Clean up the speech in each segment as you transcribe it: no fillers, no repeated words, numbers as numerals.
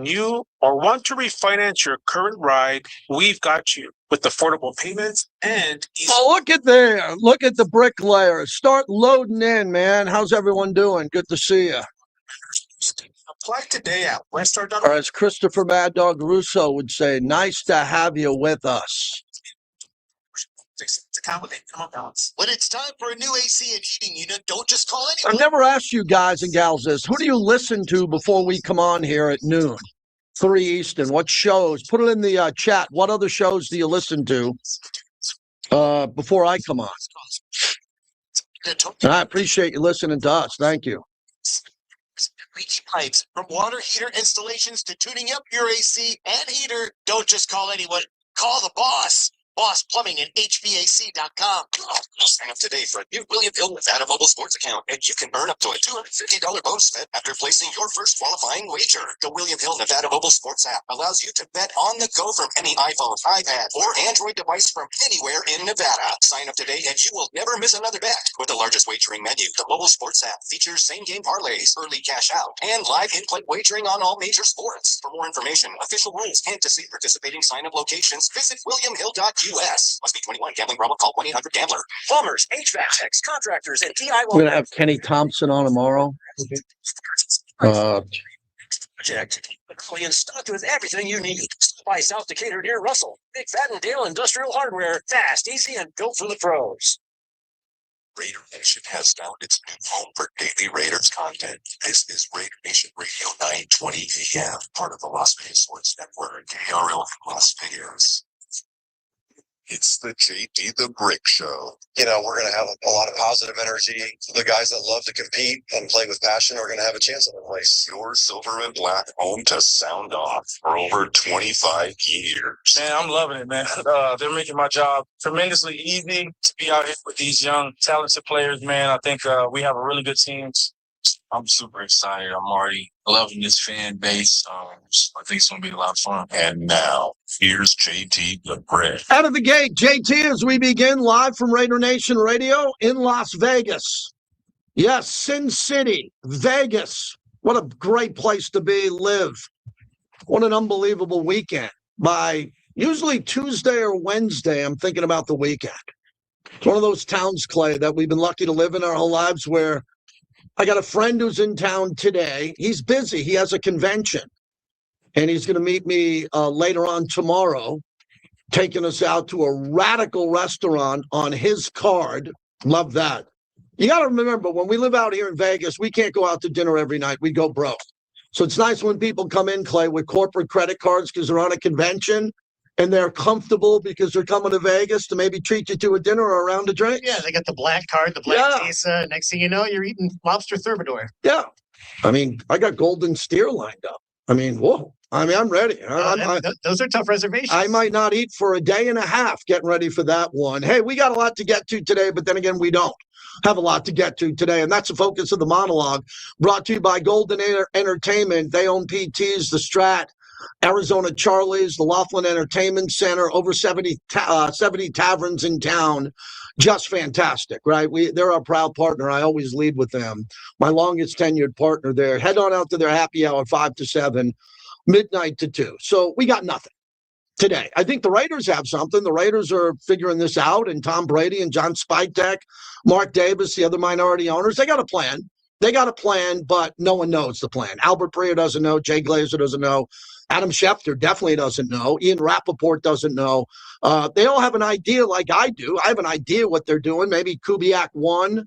You or want to refinance your current ride, we've got you with affordable payments and easy. Oh, look at there. Look at the bricklayer. Start loading in, man. How's everyone doing? Good to see you. Apply today at Westar.com. Or as Christopher Mad Dog Russo would say, nice to have you with us. When it's time for a new AC and heating unit, don't just call anyone. I've never asked you guys and gals this. Who do you listen to before we come on here at noon? 3 Eastern. What shows? Put it in the chat. What other shows do you listen to before I come on? And I appreciate you listening to us. Thank you. Reach pipes. From water heater installations to tuning up your AC and heater, don't just call anyone. Call the boss. Boss Plumbing and HVAC.com. Sign up today for a new William Hill Nevada mobile sports account, and you can earn up to a $250 bonus bet after placing your first qualifying wager. The William Hill Nevada mobile sports app allows you to bet on the go from any iPhone, iPad, or Android device from anywhere in Nevada. Sign up today, and you will never miss another bet. With the largest wagering menu, the mobile sports app features same-game parlays, early cash out, and live in-play wagering on all major sports. For more information, official rules, and to see participating sign-up locations, visit williamhill.us. Must be 21. Gambling problem? Call 1-800-GAMBLER. Plumbers, HVAC techs, contractors, and DIY. We're going to have Kenny Thompson on tomorrow. Project. Fully stocked with everything you need. By South Decatur near Russell. Big Fat and Dale Industrial Hardware. Fast, easy, and built for the pros. Raider Nation has found its new home for daily Raiders content. This is Raider Nation Radio 920 AM, part of the Las Vegas Sports Network, KRL from Las Vegas. It's the JD the Brick Show. You know, we're going to have a lot of positive energy. The guys that love to compete and play with passion are going to have a chance at the place. Your silver and black home to sound off for over 25 years. Man, I'm loving it, man. They're making my job tremendously easy to be out here with these young, talented players, man. I think we have a really good team. I'm super excited. I'm already loving this fan base. I think it's going to be a lot of fun. And now, here's JT the Brick. Out of the gate, JT, as we begin live from Raider Nation Radio in Las Vegas. Yes, Sin City, Vegas. What a great place to be, live. What an unbelievable weekend. By usually Tuesday or Wednesday, I'm thinking about the weekend. It's one of those towns, Clay, that we've been lucky to live in our whole lives where I got a friend who's in town today. He's busy. He has a convention. And he's going to meet me later on tomorrow, taking us out to a radical restaurant on his card. Love that. You got to remember, when we live out here in Vegas, we can't go out to dinner every night. We go broke. So it's nice when people come in, Clay, with corporate credit cards because they're on a convention and they're comfortable because they're coming to Vegas to maybe treat you to a dinner or a round of drinks. Yeah, they got the black card, the black visa. Next thing you know, you're eating lobster thermidor. Yeah. I mean, I got golden steer lined up. I mean, whoa. I mean, I'm ready. Those are tough reservations. I might not eat for a day and a half getting ready for that one. Hey, we got a lot to get to today, but then again, we don't have a lot to get to today. And that's the focus of the monologue, brought to you by Golden Entertainment. They own PT's, The Strat, Arizona Charlie's, the Laughlin Entertainment Center, over 70 taverns in town. Just fantastic, right? They're our proud partner. I always lead with them. My longest tenured partner there. Head on out to their happy hour, 5 to 7, midnight to 2. So we got nothing today. I think the Raiders have something. The Raiders are figuring this out, and Tom Brady and John Spytek, Mark Davis, the other minority owners, they got a plan. They got a plan, but no one knows the plan. Albert Breer doesn't know. Jay Glazer doesn't know. Adam Schefter definitely doesn't know. Ian Rappaport doesn't know. They all have an idea like I do. I have an idea what they're doing. Maybe Kubiak won,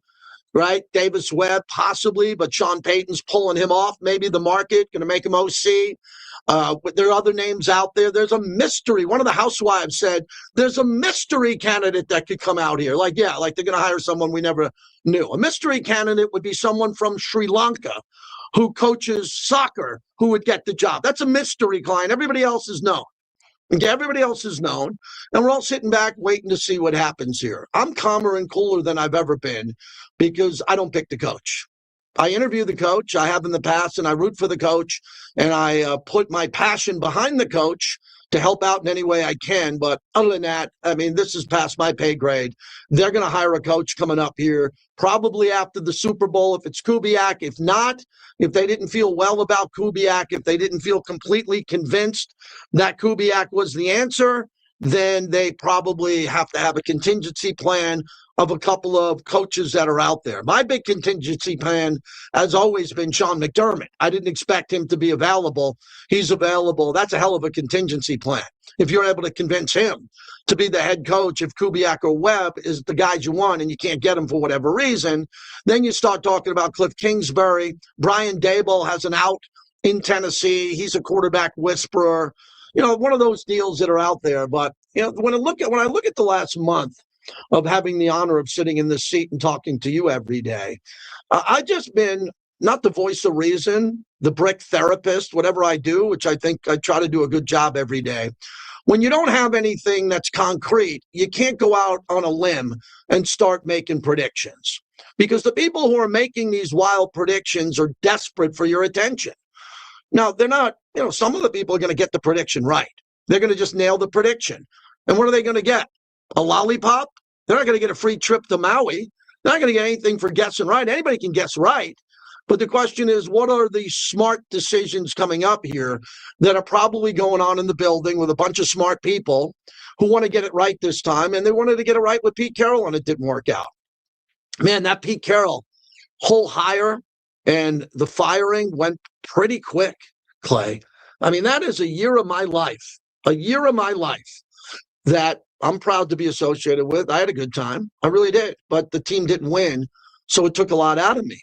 right? Davis Webb possibly, but Sean Payton's pulling him off. Maybe the market going to make him OC. There are other names out there. There's a mystery. One of the housewives said there's a mystery candidate that could come out here. Like they're going to hire someone we never knew. A mystery candidate would be someone from Sri Lanka who coaches soccer who would get the job. That's a mystery client. Everybody else is known. Okay, everybody else is known. And we're all sitting back waiting to see what happens here. I'm calmer and cooler than I've ever been because I don't pick the coach. I interview the coach. I have in the past, and I root for the coach, and I put my passion behind the coach, to help out in any way I can. But other than that, I mean, this is past my pay grade. They're going to hire a coach coming up here, probably after the Super Bowl if it's Kubiak. If not, if they didn't feel well about Kubiak, if they didn't feel completely convinced that Kubiak was the answer, then they probably have to have a contingency plan of a couple of coaches that are out there. My big contingency plan has always been Sean McDermott. I didn't expect him to be available. He's available. That's a hell of a contingency plan. If you're able to convince him to be the head coach, if Kubiak or Webb is the guys you want and you can't get him for whatever reason, then you start talking about Cliff Kingsbury. Brian Daboll has an out in Tennessee. He's a quarterback whisperer. One of those deals that are out there. But when I look at the last month of having the honor of sitting in this seat and talking to you every day, I've just been not the voice of reason, the brick therapist, whatever I do, which I think I try to do a good job every day. When you don't have anything that's concrete, you can't go out on a limb and start making predictions, because the people who are making these wild predictions are desperate for your attention. Now, they're not, some of the people are going to get the prediction right. They're going to just nail the prediction. And what are they going to get? A lollipop? They're not going to get a free trip to Maui. They're not going to get anything for guessing right. Anybody can guess right. But the question is, what are the smart decisions coming up here that are probably going on in the building with a bunch of smart people who want to get it right this time? And they wanted to get it right with Pete Carroll, and it didn't work out. Man, that Pete Carroll whole hire and the firing went pretty quick, Clay. I mean, that is a year of my life that I'm proud to be associated with. I had a good time. I really did. But the team didn't win, so it took a lot out of me.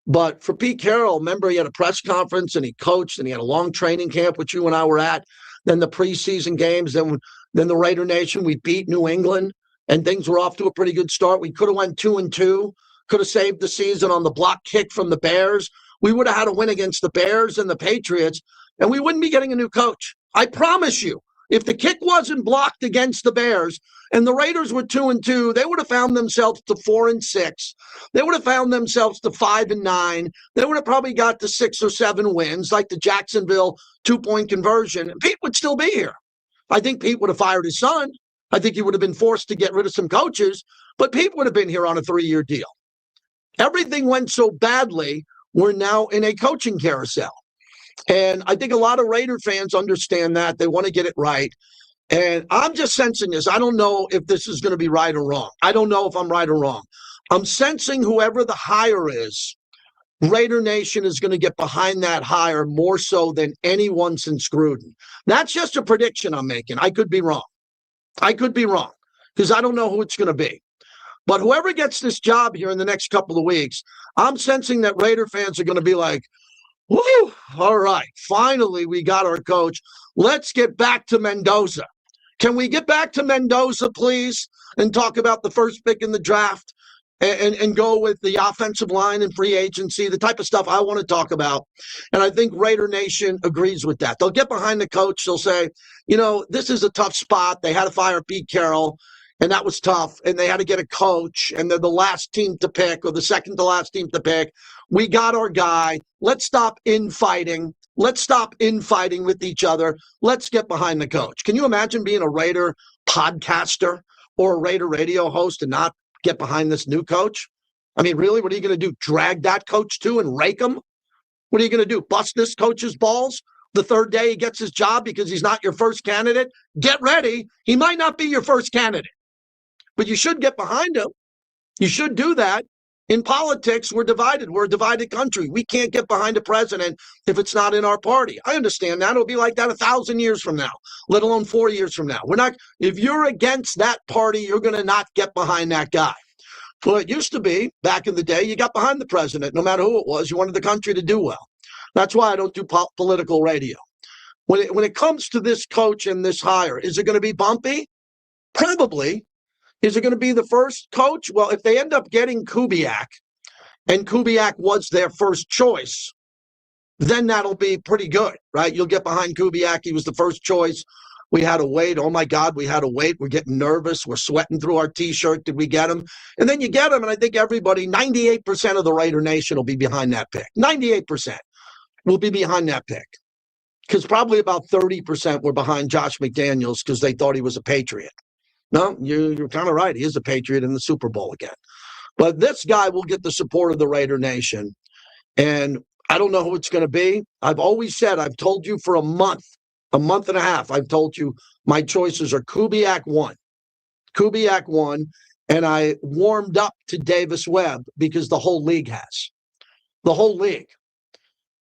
But for Pete Carroll, remember, he had a press conference and he coached and he had a long training camp, which you and I were at. Then the preseason games, then the Raider Nation, we beat New England and things were off to a pretty good start. We could have went 2-2, could have saved the season on the block kick from the Bears. We would have had a win against the Bears and the Patriots, and we wouldn't be getting a new coach. I promise you, if the kick wasn't blocked against the Bears and the Raiders were 2-2, they would have found themselves to 4-6. They would have found themselves to 5-9. They would have probably got to 6 or 7 wins, like the Jacksonville 2-point conversion. And Pete would still be here. I think Pete would have fired his son. I think he would have been forced to get rid of some coaches, but Pete would have been here on a 3-year deal. Everything went so badly, we're now in a coaching carousel. And I think a lot of Raider fans understand that. They want to get it right. And I'm just sensing this. I don't know if this is going to be right or wrong. I don't know if I'm right or wrong. I'm sensing whoever the hire is, Raider Nation is going to get behind that hire more so than anyone since Gruden. That's just a prediction I'm making. I could be wrong. Because I don't know who it's going to be. But whoever gets this job here in the next couple of weeks, I'm sensing that Raider fans are going to be like, woo, all right, finally we got our coach. Let's get back to Mendoza. Can we get back to Mendoza, please, and talk about the first pick in the draft and go with the offensive line and free agency, the type of stuff I want to talk about. And I think Raider Nation agrees with that. They'll get behind the coach. They'll say, this is a tough spot. They had to fire Pete Carroll, and that was tough. And they had to get a coach, and they're the last team to pick or the second to last team to pick. We got our guy. Let's stop infighting. Let's stop infighting with each other. Let's get behind the coach. Can you imagine being a Raider podcaster or a Raider radio host and not get behind this new coach? I mean, really, what are you going to do? Drag that coach too and rake him? What are you going to do? Bust this coach's balls the third day he gets his job because he's not your first candidate? Get ready. He might not be your first candidate, but you should get behind him. You should do that. In politics, we're divided. We're a divided country. We can't get behind a president if it's not in our party. I understand that. It'll be like that 1,000 years from now, let alone 4 years from now. We're not. If you're against that party, you're going to not get behind that guy. Well, it used to be, back in the day, you got behind the president, no matter who it was. You wanted the country to do well. That's why I don't do political radio. When it comes to this coach and this hire, is it going to be bumpy? Probably. Is it going to be the first coach? Well, if they end up getting Kubiak, and Kubiak was their first choice, then that'll be pretty good, right? You'll get behind Kubiak. He was the first choice. We had to wait. Oh, my God, we had to wait. We're getting nervous. We're sweating through our T-shirt. Did we get him? And then you get him, and I think everybody, 98% of the Raider Nation will be behind that pick. 98% will be behind that pick. because probably about 30% were behind Josh McDaniels because they thought he was a Patriot. No, you're kind of right. He is a Patriot in the Super Bowl again. But this guy will get the support of the Raider Nation. And I don't know who it's going to be. I've always said, I've told you for a month and a half, I've told you my choices are Kubiak 1, and I warmed up to Davis Webb because the whole league has. The whole league.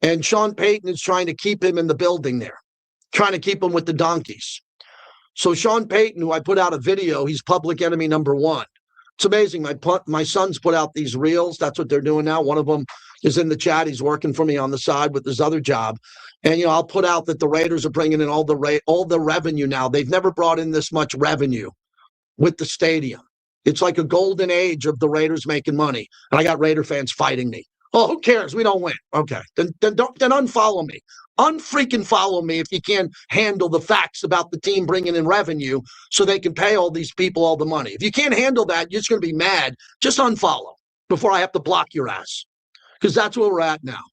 And Sean Payton is trying to keep him in the building there, trying to keep him with the donkeys. So Sean Payton, who I put out a video, he's public enemy number 1. It's amazing. My son's put out these reels. That's what they're doing now. One of them is in the chat. He's working for me on the side with his other job. And, I'll put out that the Raiders are bringing in all the revenue now. They've never brought in this much revenue with the stadium. It's like a golden age of the Raiders making money. And I got Raider fans fighting me. Oh, who cares? We don't win. Okay. Then unfollow me. Unfreaking follow me if you can't handle the facts about the team bringing in revenue so they can pay all these people all the money. If you can't handle that, you're just going to be mad. Just unfollow before I have to block your ass, because that's where we're at now.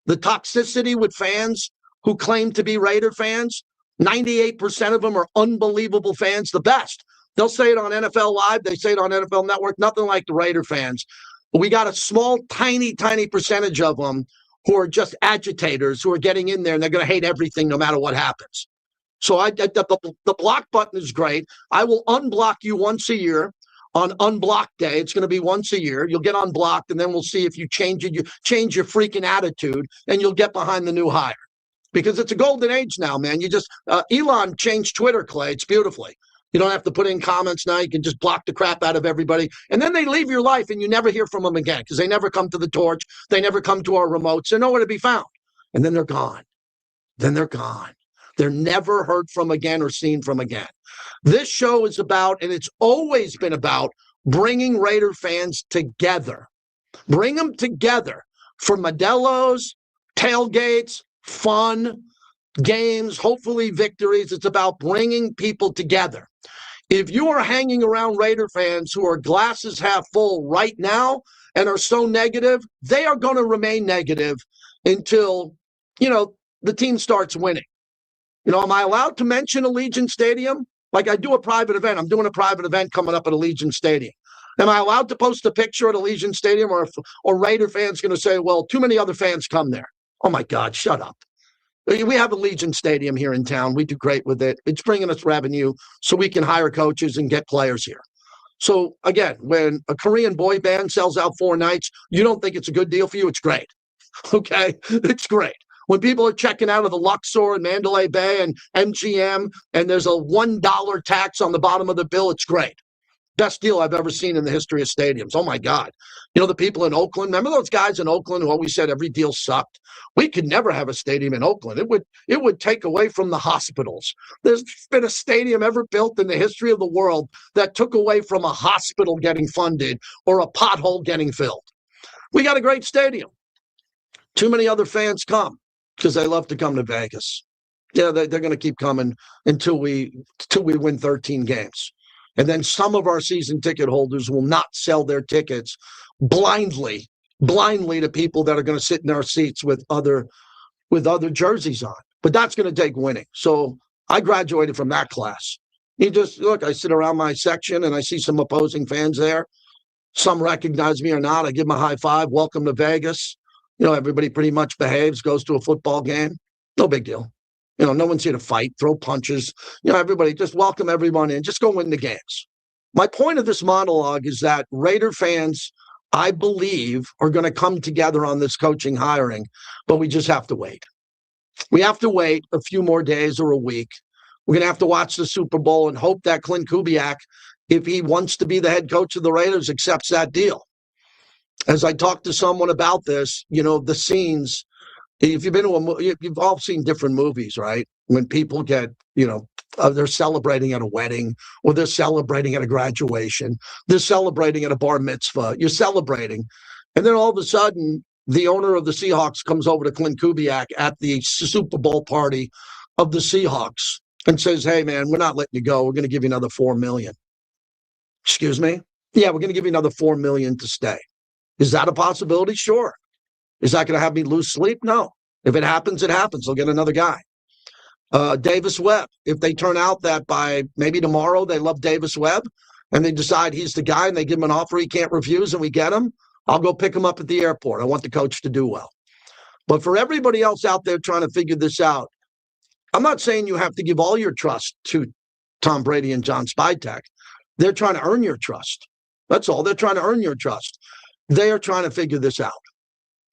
The toxicity with fans who claim to be Raider fans, 98% of them are unbelievable fans, the best. They'll say it on NFL Live. They say it on NFL Network. Nothing like the Raider fans. We got a small, tiny percentage of them who are just agitators who are getting in there and they're going to hate everything no matter what happens. So the block button is great. I will unblock you once a year on unblock day. It's going to be once a year. You'll get unblocked, and then we'll see if you change it. You change your freaking attitude, and you'll get behind the new hire. Because it's a golden age now, man. You just Elon changed Twitter, Clay. It's beautifully. You don't have to put in comments now. You can just block the crap out of everybody. And then they leave your life and you never hear from them again because they never come to the torch. They never come to our remotes. They're nowhere to be found. And then they're gone. They're never heard from again or seen from again. This show is about, and it's always been about, bringing Raider fans together. Bring them together for Modelo's, tailgates, fun, games, hopefully victories. It's about bringing people together. If you are hanging around Raider fans who are glasses half full right now and are so negative, they are going to remain negative until, the team starts winning. Am I allowed to mention Allegiant Stadium? Like I do a private event. I'm doing a private event coming up at Allegiant Stadium. Am I allowed to post a picture at Allegiant Stadium, or Raider fans going to say, well, too many other fans come there? Oh, my God, shut up. We have Allegiant Stadium here in town. We do great with it. It's bringing us revenue so we can hire coaches and get players here. So, again, when a Korean boy band sells out 4 nights, you don't think it's a good deal for you? It's great. Okay? It's great. When people are checking out of the Luxor and Mandalay Bay and MGM and there's a $1 tax on the bottom of the bill, it's great. Best deal I've ever seen in the history of stadiums. Oh, my God. The people in Oakland, remember those guys in Oakland who always said every deal sucked? We could never have a stadium in Oakland. It would take away from the hospitals. There's been a stadium ever built in the history of the world that took away from a hospital getting funded or a pothole getting filled. We got a great stadium. Too many other fans come because they love to come to Vegas. Yeah, they're going to keep coming until we win 13 games. And then some of our season ticket holders will not sell their tickets blindly to people that are going to sit in our seats with other jerseys on. But that's going to take winning. So I graduated from that class. You just look, I sit around my section and I see some opposing fans there. Some recognize me or not. I give them a high five. Welcome to Vegas. Everybody pretty much behaves, goes to a football game. No big deal. No one's here to fight, throw punches. Everybody, just welcome everyone in. Just go win the games. My point of this monologue is that Raider fans, I believe, are going to come together on this coaching hiring, but we just have to wait. We have to wait a few more days or a week. We're going to have to watch the Super Bowl and hope that Clint Kubiak, if he wants to be the head coach of the Raiders, accepts that deal. As I talked to someone about this, the scenes, if you've been to you've all seen different movies, right? When people get, they're celebrating at a wedding or they're celebrating at a graduation. They're celebrating at a bar mitzvah. You're celebrating. And then all of a sudden, the owner of the Seahawks comes over to Clint Kubiak at the Super Bowl party of the Seahawks and says, hey, man, we're not letting you go. We're going to give you another $4 million. Excuse me? Yeah, we're going to give you another $4 million to stay. Is that a possibility? Sure. Is that going to have me lose sleep? No. If it happens, it happens. They'll get another guy. Davis Webb. If they turn out that by maybe tomorrow they love Davis Webb and they decide he's the guy and they give him an offer he can't refuse and we get him, I'll go pick him up at the airport. I want the coach to do well. But for everybody else out there trying to figure this out, I'm not saying you have to give all your trust to Tom Brady and John Spytek. They're trying to earn your trust. That's all. They're trying to earn your trust. They are trying to figure this out.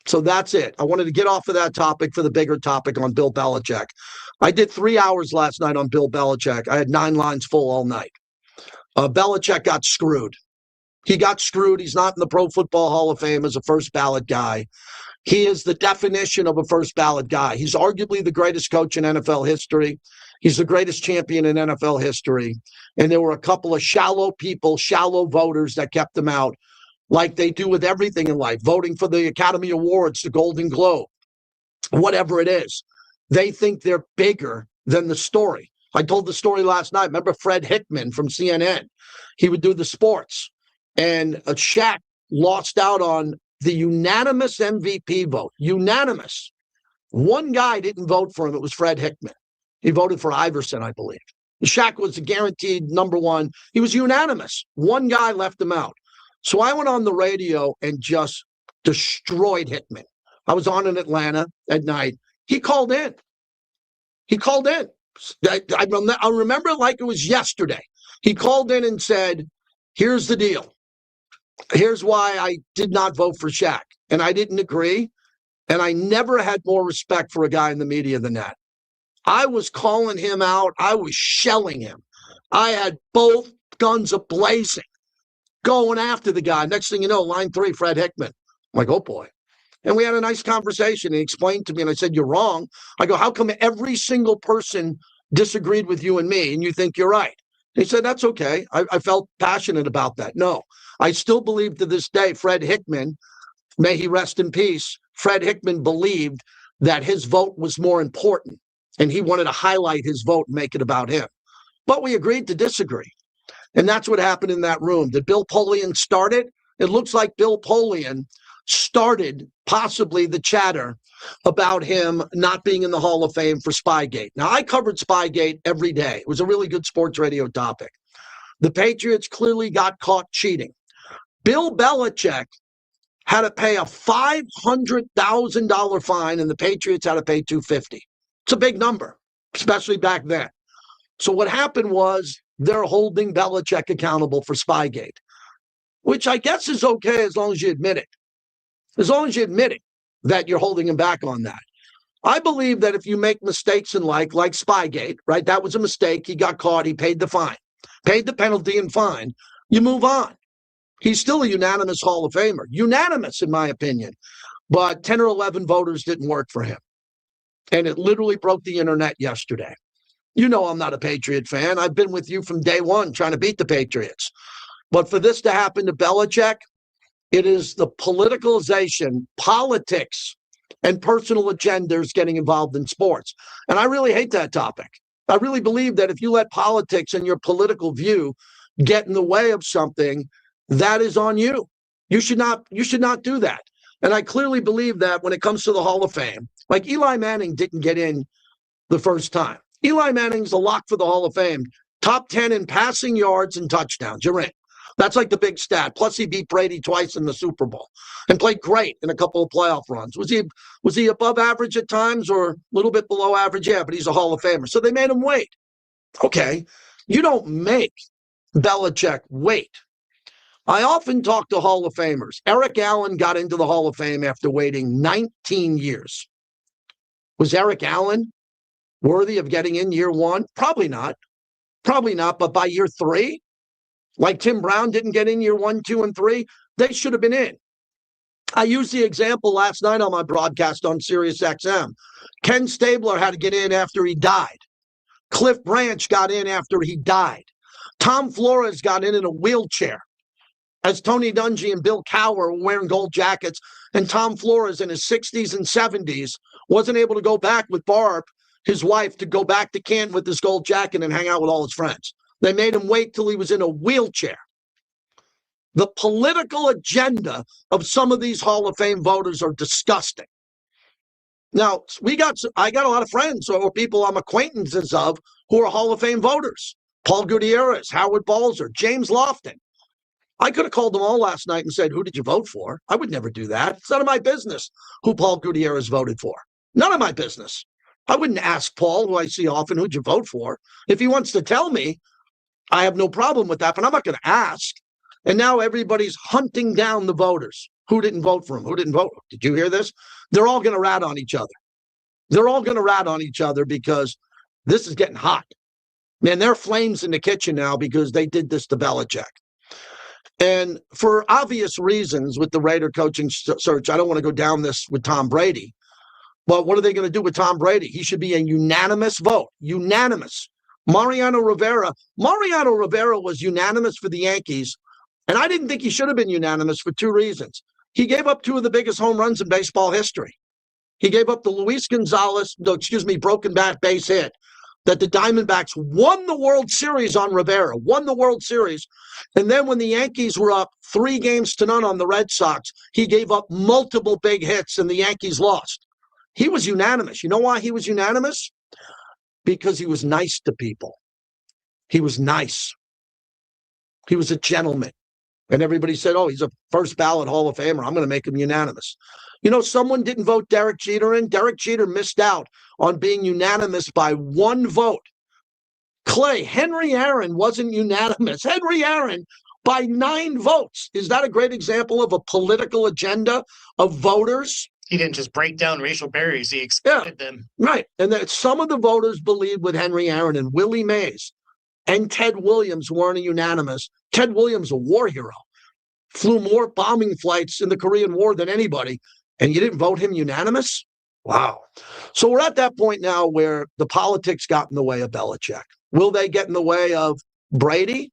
So that's it. I wanted to get off of that topic for the bigger topic on Bill Belichick. I did 3 hours last night on Bill Belichick. I had 9 lines full all night. Belichick got screwed. He got screwed. He's not in the Pro Football Hall of Fame as a first ballot guy. He is the definition of a first ballot guy. He's arguably the greatest coach in NFL history. He's the greatest champion in NFL history. And there were a couple of shallow people, shallow voters that kept him out, like they do with everything in life, voting for the Academy Awards, the Golden Globe, whatever it is. They think they're bigger than the story. I told the story last night. Remember Fred Hickman from CNN? He would do the sports. And Shaq lost out on the unanimous MVP vote. Unanimous. One guy didn't vote for him. It was Fred Hickman. He voted for Iverson, I believe. Shaq was a guaranteed number one. He was unanimous. One guy left him out. So I went on the radio and just destroyed Hickman. I was on in Atlanta at night. He called in. I remember like it was yesterday. He called in and said, here's the deal. Here's why I did not vote for Shaq. And I didn't agree. And I never had more respect for a guy in the media than that. I was calling him out. I was shelling him. I had both guns a-blazing, going after the guy. Next thing you know, line 3, Fred Hickman. I'm like, oh, boy. And we had a nice conversation. He explained to me, and I said, you're wrong. I go, how come every single person disagreed with you and me, and you think you're right? He said, that's okay. I felt passionate about that. No, I still believe to this day, Fred Hickman, may he rest in peace, Fred Hickman believed that his vote was more important, and he wanted to highlight his vote and make it about him. But we agreed to disagree. And that's what happened in that room. Did Bill Polian start it? It looks like Bill Polian started possibly the chatter about him not being in the Hall of Fame for Spygate. Now, I covered Spygate every day. It was a really good sports radio topic. The Patriots clearly got caught cheating. Bill Belichick had to pay a $500,000 fine, and the Patriots had to pay $250,000. It's a big number, especially back then. So what happened was they're holding Belichick accountable for Spygate, which I guess is okay as long as you admit it. As long as you admit it, that you're holding him back on that. I believe that if you make mistakes in like Spygate, right? That was a mistake. He got caught. He paid the fine, paid the penalty and fine. You move on. He's still a unanimous Hall of Famer. Unanimous, in my opinion. But 10 or 11 voters didn't work for him. And it literally broke the internet yesterday. You know I'm not a Patriot fan. I've been with you from day one trying to beat the Patriots. But for this to happen to Belichick, it is the politicalization, politics, and personal agendas getting involved in sports. And I really hate that topic. I really believe that if you let politics and your political view get in the way of something, that is on you. You should not do that. And I clearly believe that when it comes to the Hall of Fame, like Eli Manning didn't get in the first time. Eli Manning's a lock for the Hall of Fame. Top 10 in passing yards and touchdowns. You're in. That's like the big stat. Plus, he beat Brady twice in the Super Bowl and played great in a couple of playoff runs. Was he above average at times or a little bit below average? Yeah, but he's a Hall of Famer. So they made him wait. Okay. You don't make Belichick wait. I often talk to Hall of Famers. Eric Allen got into the Hall of Fame after waiting 19 years. Was Eric Allen worthy of getting in year one? Probably not. But by year 3, like Tim Brown didn't get in year 1, 2, and 3, they should have been in. I used the example last night on my broadcast on Sirius XM. Ken Stabler had to get in after he died. Cliff Branch got in after he died. Tom Flores got in a wheelchair as Tony Dungy and Bill Cowher were wearing gold jackets, and Tom Flores in his 60s and 70s wasn't able to go back with Barb, his wife, to go back to Canton with his gold jacket and hang out with all his friends. They made him wait till he was in a wheelchair. The political agenda of some of these Hall of Fame voters are disgusting. Now, I got a lot of friends or people I'm acquaintances of who are Hall of Fame voters. Paul Gutierrez, Howard Balzer, James Lofton. I could have called them all last night and said, who did you vote for? I would never do that. It's none of my business who Paul Gutierrez voted for. None of my business. I wouldn't ask Paul, who I see often, who'd you vote for? If he wants to tell me, I have no problem with that, but I'm not going to ask. And now everybody's hunting down the voters. Who didn't vote for him? Who didn't vote? Did you hear this? They're all going to rat on each other. They're all going to rat on each other because this is getting hot. Man, there are flames in the kitchen now because they did this to Belichick. And for obvious reasons with the Raider coaching search, I don't want to go down this with Tom Brady. But what are they going to do with Tom Brady? He should be a unanimous vote. Unanimous. Mariano Rivera was unanimous for the Yankees. And I didn't think he should have been unanimous for two reasons. He gave up two of the biggest home runs in baseball history. He gave up the Luis Gonzalez, broken bat base hit that the Diamondbacks won the World Series on Rivera, won the World Series. And then when the Yankees were up 3-0 on the Red Sox, he gave up multiple big hits and the Yankees lost. He was unanimous. You know why he was unanimous? Because he was nice to people. He was nice. He was a gentleman. And everybody said, oh, he's a first ballot Hall of Famer. I'm going to make him unanimous. You know, someone didn't vote Derek Jeter in. Derek Jeter missed out on being unanimous by one vote. Clay, Henry Aaron wasn't unanimous. Henry Aaron by 9 votes. Is that a great example of a political agenda of voters? He didn't just break down racial barriers. He expanded them. Right. And that some of the voters believed with Henry Aaron and Willie Mays and Ted Williams weren't unanimous. Ted Williams, a war hero, flew more bombing flights in the Korean War than anybody. And you didn't vote him unanimous? Wow. So we're at that point now where the politics got in the way of Belichick. Will they get in the way of Brady?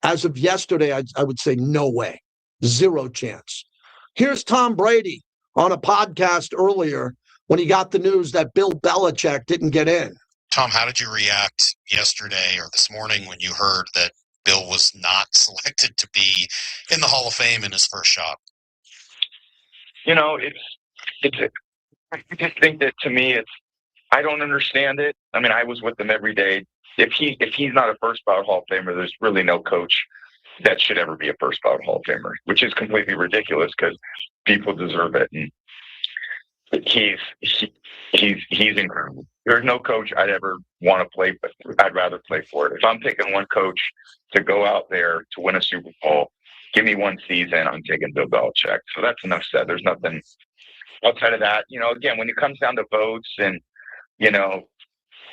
As of yesterday, I would say no way. 0 chance. Here's Tom Brady on a podcast earlier when he got the news that Bill Belichick didn't get in. Tom, how did you react yesterday or this morning when you heard that Bill was not selected to be in the Hall of Fame in his first shot? You know, I just think that to me, I don't understand it. I mean, I was with him every day. If he's not a first ballot Hall of Famer, there's really no coach that should ever be a first ballot Hall of Famer, which is completely ridiculous because people deserve it. And he's incredible. There's no coach I'd ever want to play, but I'd rather play for it. If I'm picking one coach to go out there to win a Super Bowl, give me one season, I'm taking Bill Belichick. So that's enough said. There's nothing outside of that. You know, again, when it comes down to votes and, you know,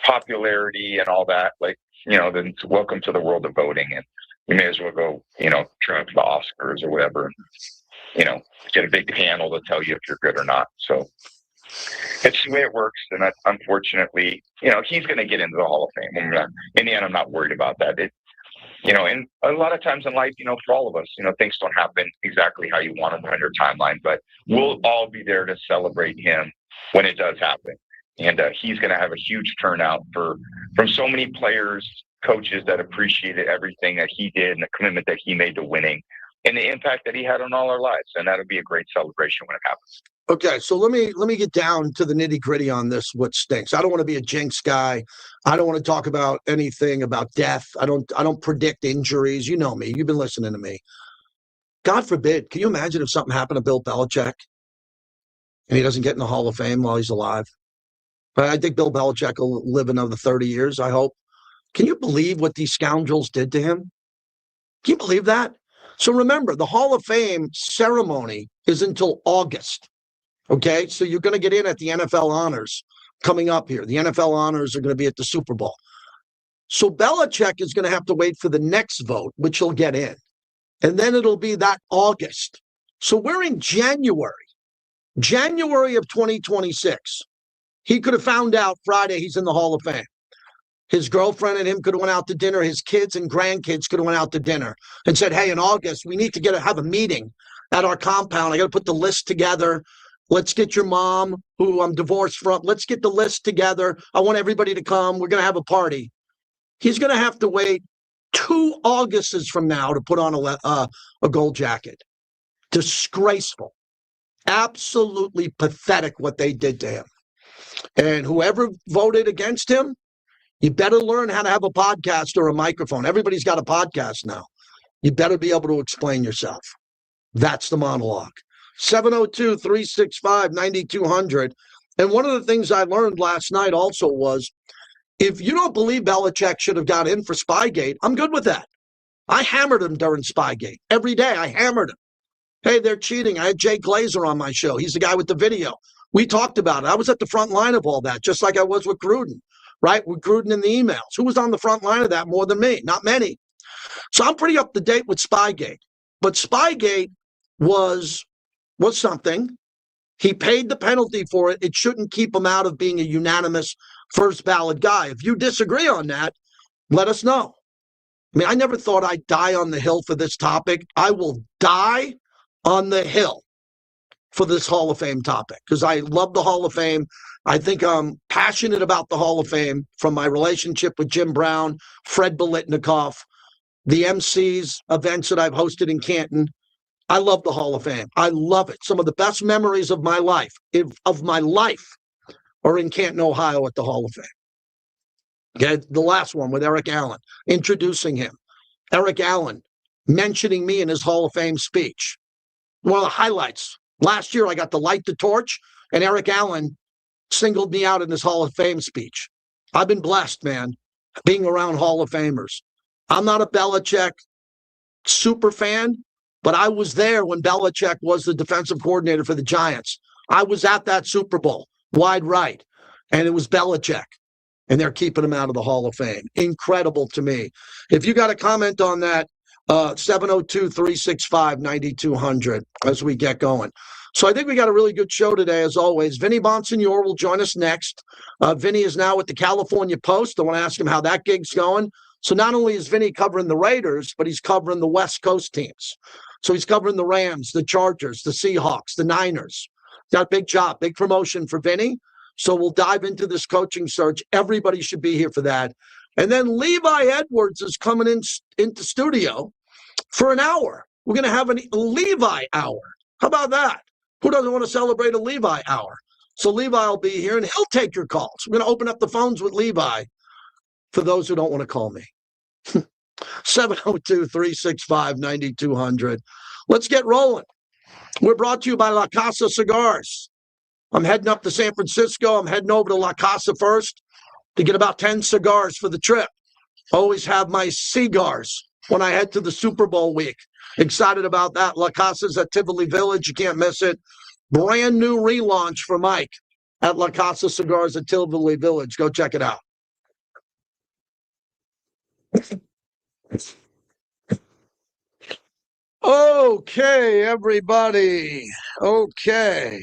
popularity and all that, like, you know, then welcome to the world of voting. And you may as well go, you know, try to the Oscars or whatever, you know, get a big panel to tell you if you're good or not. So it's the way it works. And that, unfortunately, you know, he's going to get into the Hall of Fame. In the end, I'm not worried about that. You know, and a lot of times in life, you know, for all of us, you know, things don't happen exactly how you want them on your timeline, but we'll all be there to celebrate him when it does happen. And he's going to have a huge turnout from so many players, coaches that appreciated everything that he did and the commitment that he made to winning and the impact that he had on all our lives. And that'll be a great celebration when it happens. Okay, so let me get down to the nitty-gritty on this, what stinks. I don't want to be a jinx guy. I don't want to talk about anything about death. I don't predict injuries. You know me. You've been listening to me. God forbid. Can you imagine if something happened to Bill Belichick and he doesn't get in the Hall of Fame while he's alive? But I think Bill Belichick will live another 30 years, I hope. Can you believe what these scoundrels did to him? Can you believe that? So remember, the Hall of Fame ceremony is until August. Okay, so you're going to get in at the NFL honors coming up here. The NFL honors are going to be at the Super Bowl. So Belichick is going to have to wait for the next vote, which he'll get in. And then it'll be that August. So we're in January of 2026. He could have found out Friday he's in the Hall of Fame. His girlfriend and him could have went out to dinner. His kids and grandkids could have went out to dinner and said, hey, in August, we need to have a meeting at our compound. I got to put the list together. Let's get your mom, who I'm divorced from. Let's get the list together. I want everybody to come. We're going to have a party. He's going to have to wait 2 Augusts from now to put on a gold jacket. Disgraceful. Absolutely pathetic what they did to him. And whoever voted against him, you better learn how to have a podcast or a microphone. Everybody's got a podcast now. You better be able to explain yourself. That's the monologue. 702-365-9200. And one of the things I learned last night also was, if you don't believe Belichick should have got in for Spygate, I'm good with that. I hammered him during Spygate. Every day I hammered him. Hey, they're cheating. I had Jay Glazer on my show. He's the guy with the video. We talked about it. I was at the front line of all that, just like I was with Gruden, right? With Gruden in the emails. Who was on the front line of that more than me? Not many. So I'm pretty up to date with Spygate. But Spygate was something. He paid the penalty for it. It shouldn't keep him out of being a unanimous first ballot guy. If you disagree on that, let us know. I mean, I never thought I'd die on the Hill for this topic. I will die on the Hill for this Hall of Fame topic because I love the Hall of Fame. I think I'm passionate about the Hall of Fame from my relationship with Jim Brown, Fred Bolitnikoff, the MCs, events that I've hosted in Canton. I love the Hall of Fame. I love it. Some of the best memories of my life, are in Canton, Ohio at the Hall of Fame. Okay, the last one with Eric Allen, introducing him. Eric Allen mentioning me in his Hall of Fame speech. One of the highlights. Last year, I got to light the torch, and Eric Allen singled me out in his Hall of Fame speech. I've been blessed, man, being around Hall of Famers. I'm not a Belichick super fan, but I was there when Belichick was the defensive coordinator for the Giants. I was at that Super Bowl, wide right, and it was Belichick. And they're keeping him out of the Hall of Fame. Incredible to me. If you got a comment on that, 702-365-9200 as we get going. So I think we got a really good show today, as always. Vinny Bonsignore will join us next. Vinny is now with the California Post. I want to ask him how that gig's going. So not only is Vinny covering the Raiders, but he's covering the West Coast teams. So he's covering the Rams, the Chargers, the Seahawks, the Niners. Got a big job, big promotion for Vinny. So we'll dive into this coaching search. Everybody should be here for that. And then Levi Edwards is coming into studio for an hour. We're going to have a Levi hour. How about that? Who doesn't want to celebrate a Levi hour? So Levi will be here, and he'll take your calls. We're going to open up the phones with Levi for those who don't want to call me. 702-365-9200. Let's get rolling. We're brought to you by La Casa Cigars. I'm heading up to San Francisco. I'm heading over to La Casa first to get about 10 cigars for the trip. Always have my cigars when I head to the Super Bowl week. Excited about that. La Casa's at Tivoli Village. You can't miss it. Brand new relaunch for Mike at La Casa Cigars at Tivoli Village. Go check it out. Okay, everybody. Okay.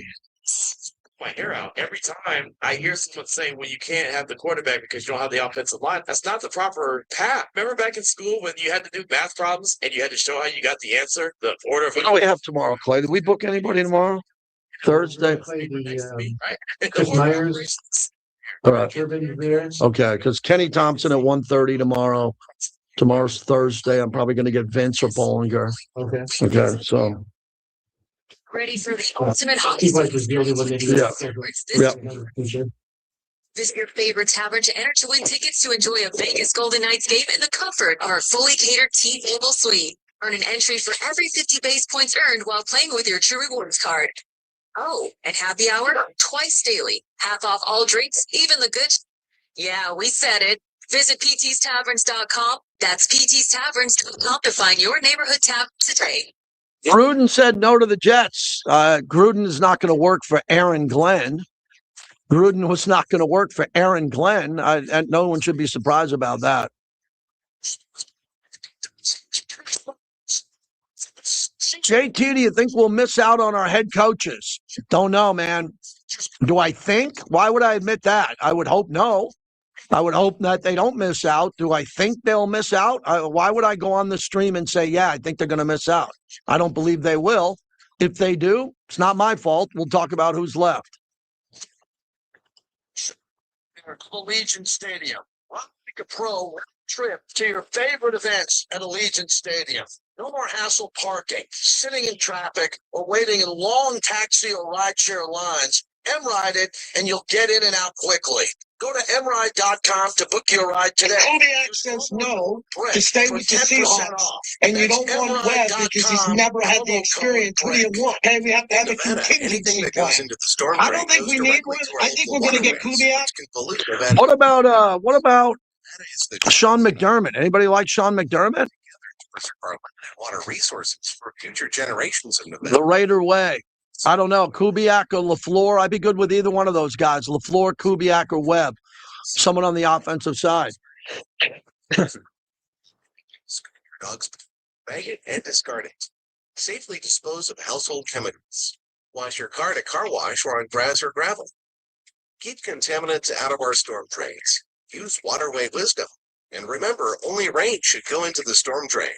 My hair out every time I hear someone say, well, you can't have the quarterback because you don't have the offensive line. That's not the proper path. Remember back in school when you had to do math problems and you had to show how you got the answer, the order of... What do we have tomorrow, Clay? Did we book anybody tomorrow? Thursday? Chris Myers. All right. Okay, because Kenny Thompson at 1:30 tomorrow. Tomorrow's Thursday. I'm probably going to get Vince or Bollinger. Okay. Okay, so... Ready for the ultimate hockey season. Visit your favorite tavern to enter to win tickets to enjoy a Vegas Golden Knights game in the comfort of our fully catered T-Table suite. Earn an entry for every 50 base points earned while playing with your True Rewards card. Oh, and happy hour twice daily. Half off all drinks, even the good. Yeah, we said it. Visit ptstaverns.com. That's ptstaverns.com to find your neighborhood tavern today. Gruden said no to the Jets. Gruden is not going to work for Aaron Glenn. Gruden was not going to work for Aaron Glenn. And no one should be surprised about that. JT, do you think we'll miss out on our head coaches? Don't know, man. Do I think? Why would I admit that? I would hope no. I would hope that they don't miss out. Do I think they'll miss out? Why would I go on the stream and say, yeah, I think they're going to miss out? I don't believe they will. If they do, it's not my fault. We'll talk about who's left. Allegiant Stadium. Take a pro trip to your favorite events at Allegiant Stadium. No more hassle parking, sitting in traffic, or waiting in long taxi or rideshare lines. M-Ride it, and you'll get in and out quickly. Go to mride.com to book your ride today. Kubiak says no to stay with the Seahawks, and you don't want Webb because he's never had the experience. What do you want? Okay, we have to have a contingency plan. I don't think we need one. I think we're going to get Kubiak. What about Sean McDermott? Anybody like Sean McDermott? Water resources for future generations in The Raider way. I don't know. Kubiak or LaFleur. I'd be good with either one of those guys. LaFleur, Kubiak, or Webb. Someone on the offensive side. Dogs, bag it and discard it. Safely dispose of household chemicals. Wash your car at car wash or on grass or gravel. Keep contaminants out of our storm drains. Use waterway wisdom. And remember, only rain should go into the storm drain.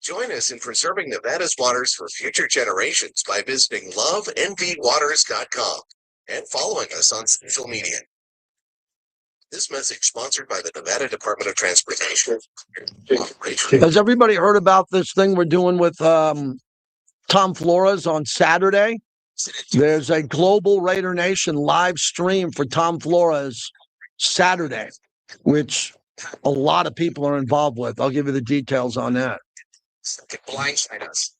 Join us in preserving Nevada's waters for future generations by visiting lovendwaters.com and following us on social media. This message sponsored by the Nevada Department of Transportation. Has everybody heard about this thing we're doing with Tom Flores on Saturday? There's a global Raider Nation live stream for Tom Flores Saturday, which a lot of people are involved with. I'll give you the details on that. Can blindside us.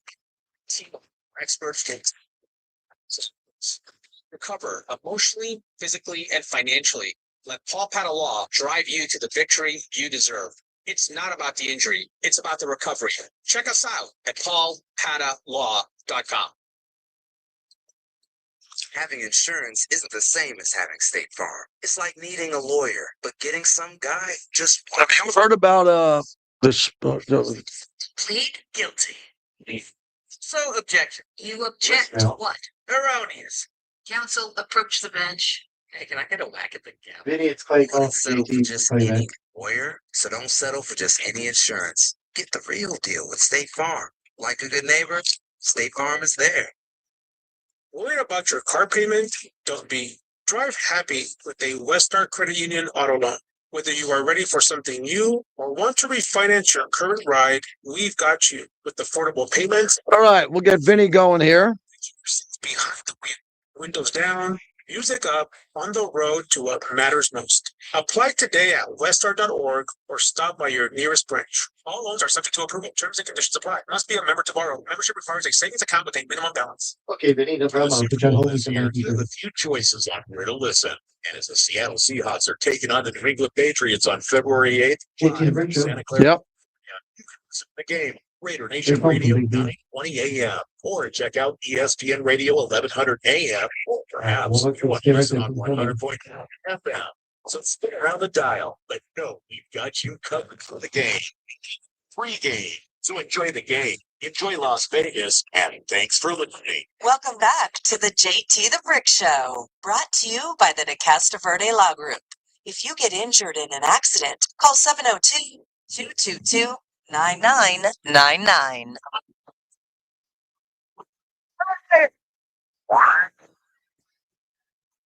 Experts can recover emotionally, physically, and financially. Let Paul Pata Law drive you to the victory you deserve. It's not about the injury, it's about the recovery. Check us out at paulpatalaw.com. Having insurance isn't the same as having State Farm. It's like needing a lawyer, but getting some guy just... Have you heard about this? Plead guilty. So, objection. You object to what? Erroneous. Counsel, approach the bench. Hey, can I get a whack at the gavel? Vinny, it's Clay. Don't settle for just any lawyer, so don't settle for just any insurance. Get the real deal with State Farm. Like a good neighbor, State Farm is there. Worried about your car payment? Don't be. Drive happy with a Westar Credit Union auto loan. Whether you are ready for something new or want to refinance your current ride, we've got you with affordable payments. All right, we'll get Vinny going here. Behind the wheel, windows down, music up, on the road to what matters most. Apply today at westar.org or stop by your nearest branch. All loans are subject to approval. Terms and conditions apply. Must be a member to borrow. Membership requires a savings account with a minimum balance. Okay, Vinny, no problem. I'll put you on hold. You have a few choices on where to listen. And as the Seattle Seahawks are taking on the New England Patriots on February 8th, Santa Clara. Yep. The game, Raider Nation Radio 920 AM, or check out ESPN Radio 1100 AM, or perhaps you want to listen on 100.9 FM. So spin around the dial, but no, we've got you covered for the game. Free game. So enjoy the game. Enjoy Las Vegas, and thanks for listening. Welcome back to the JT the Brick Show, brought to you by the De Casta Verde Law Group. If you get injured in an accident, call 702-222-9999.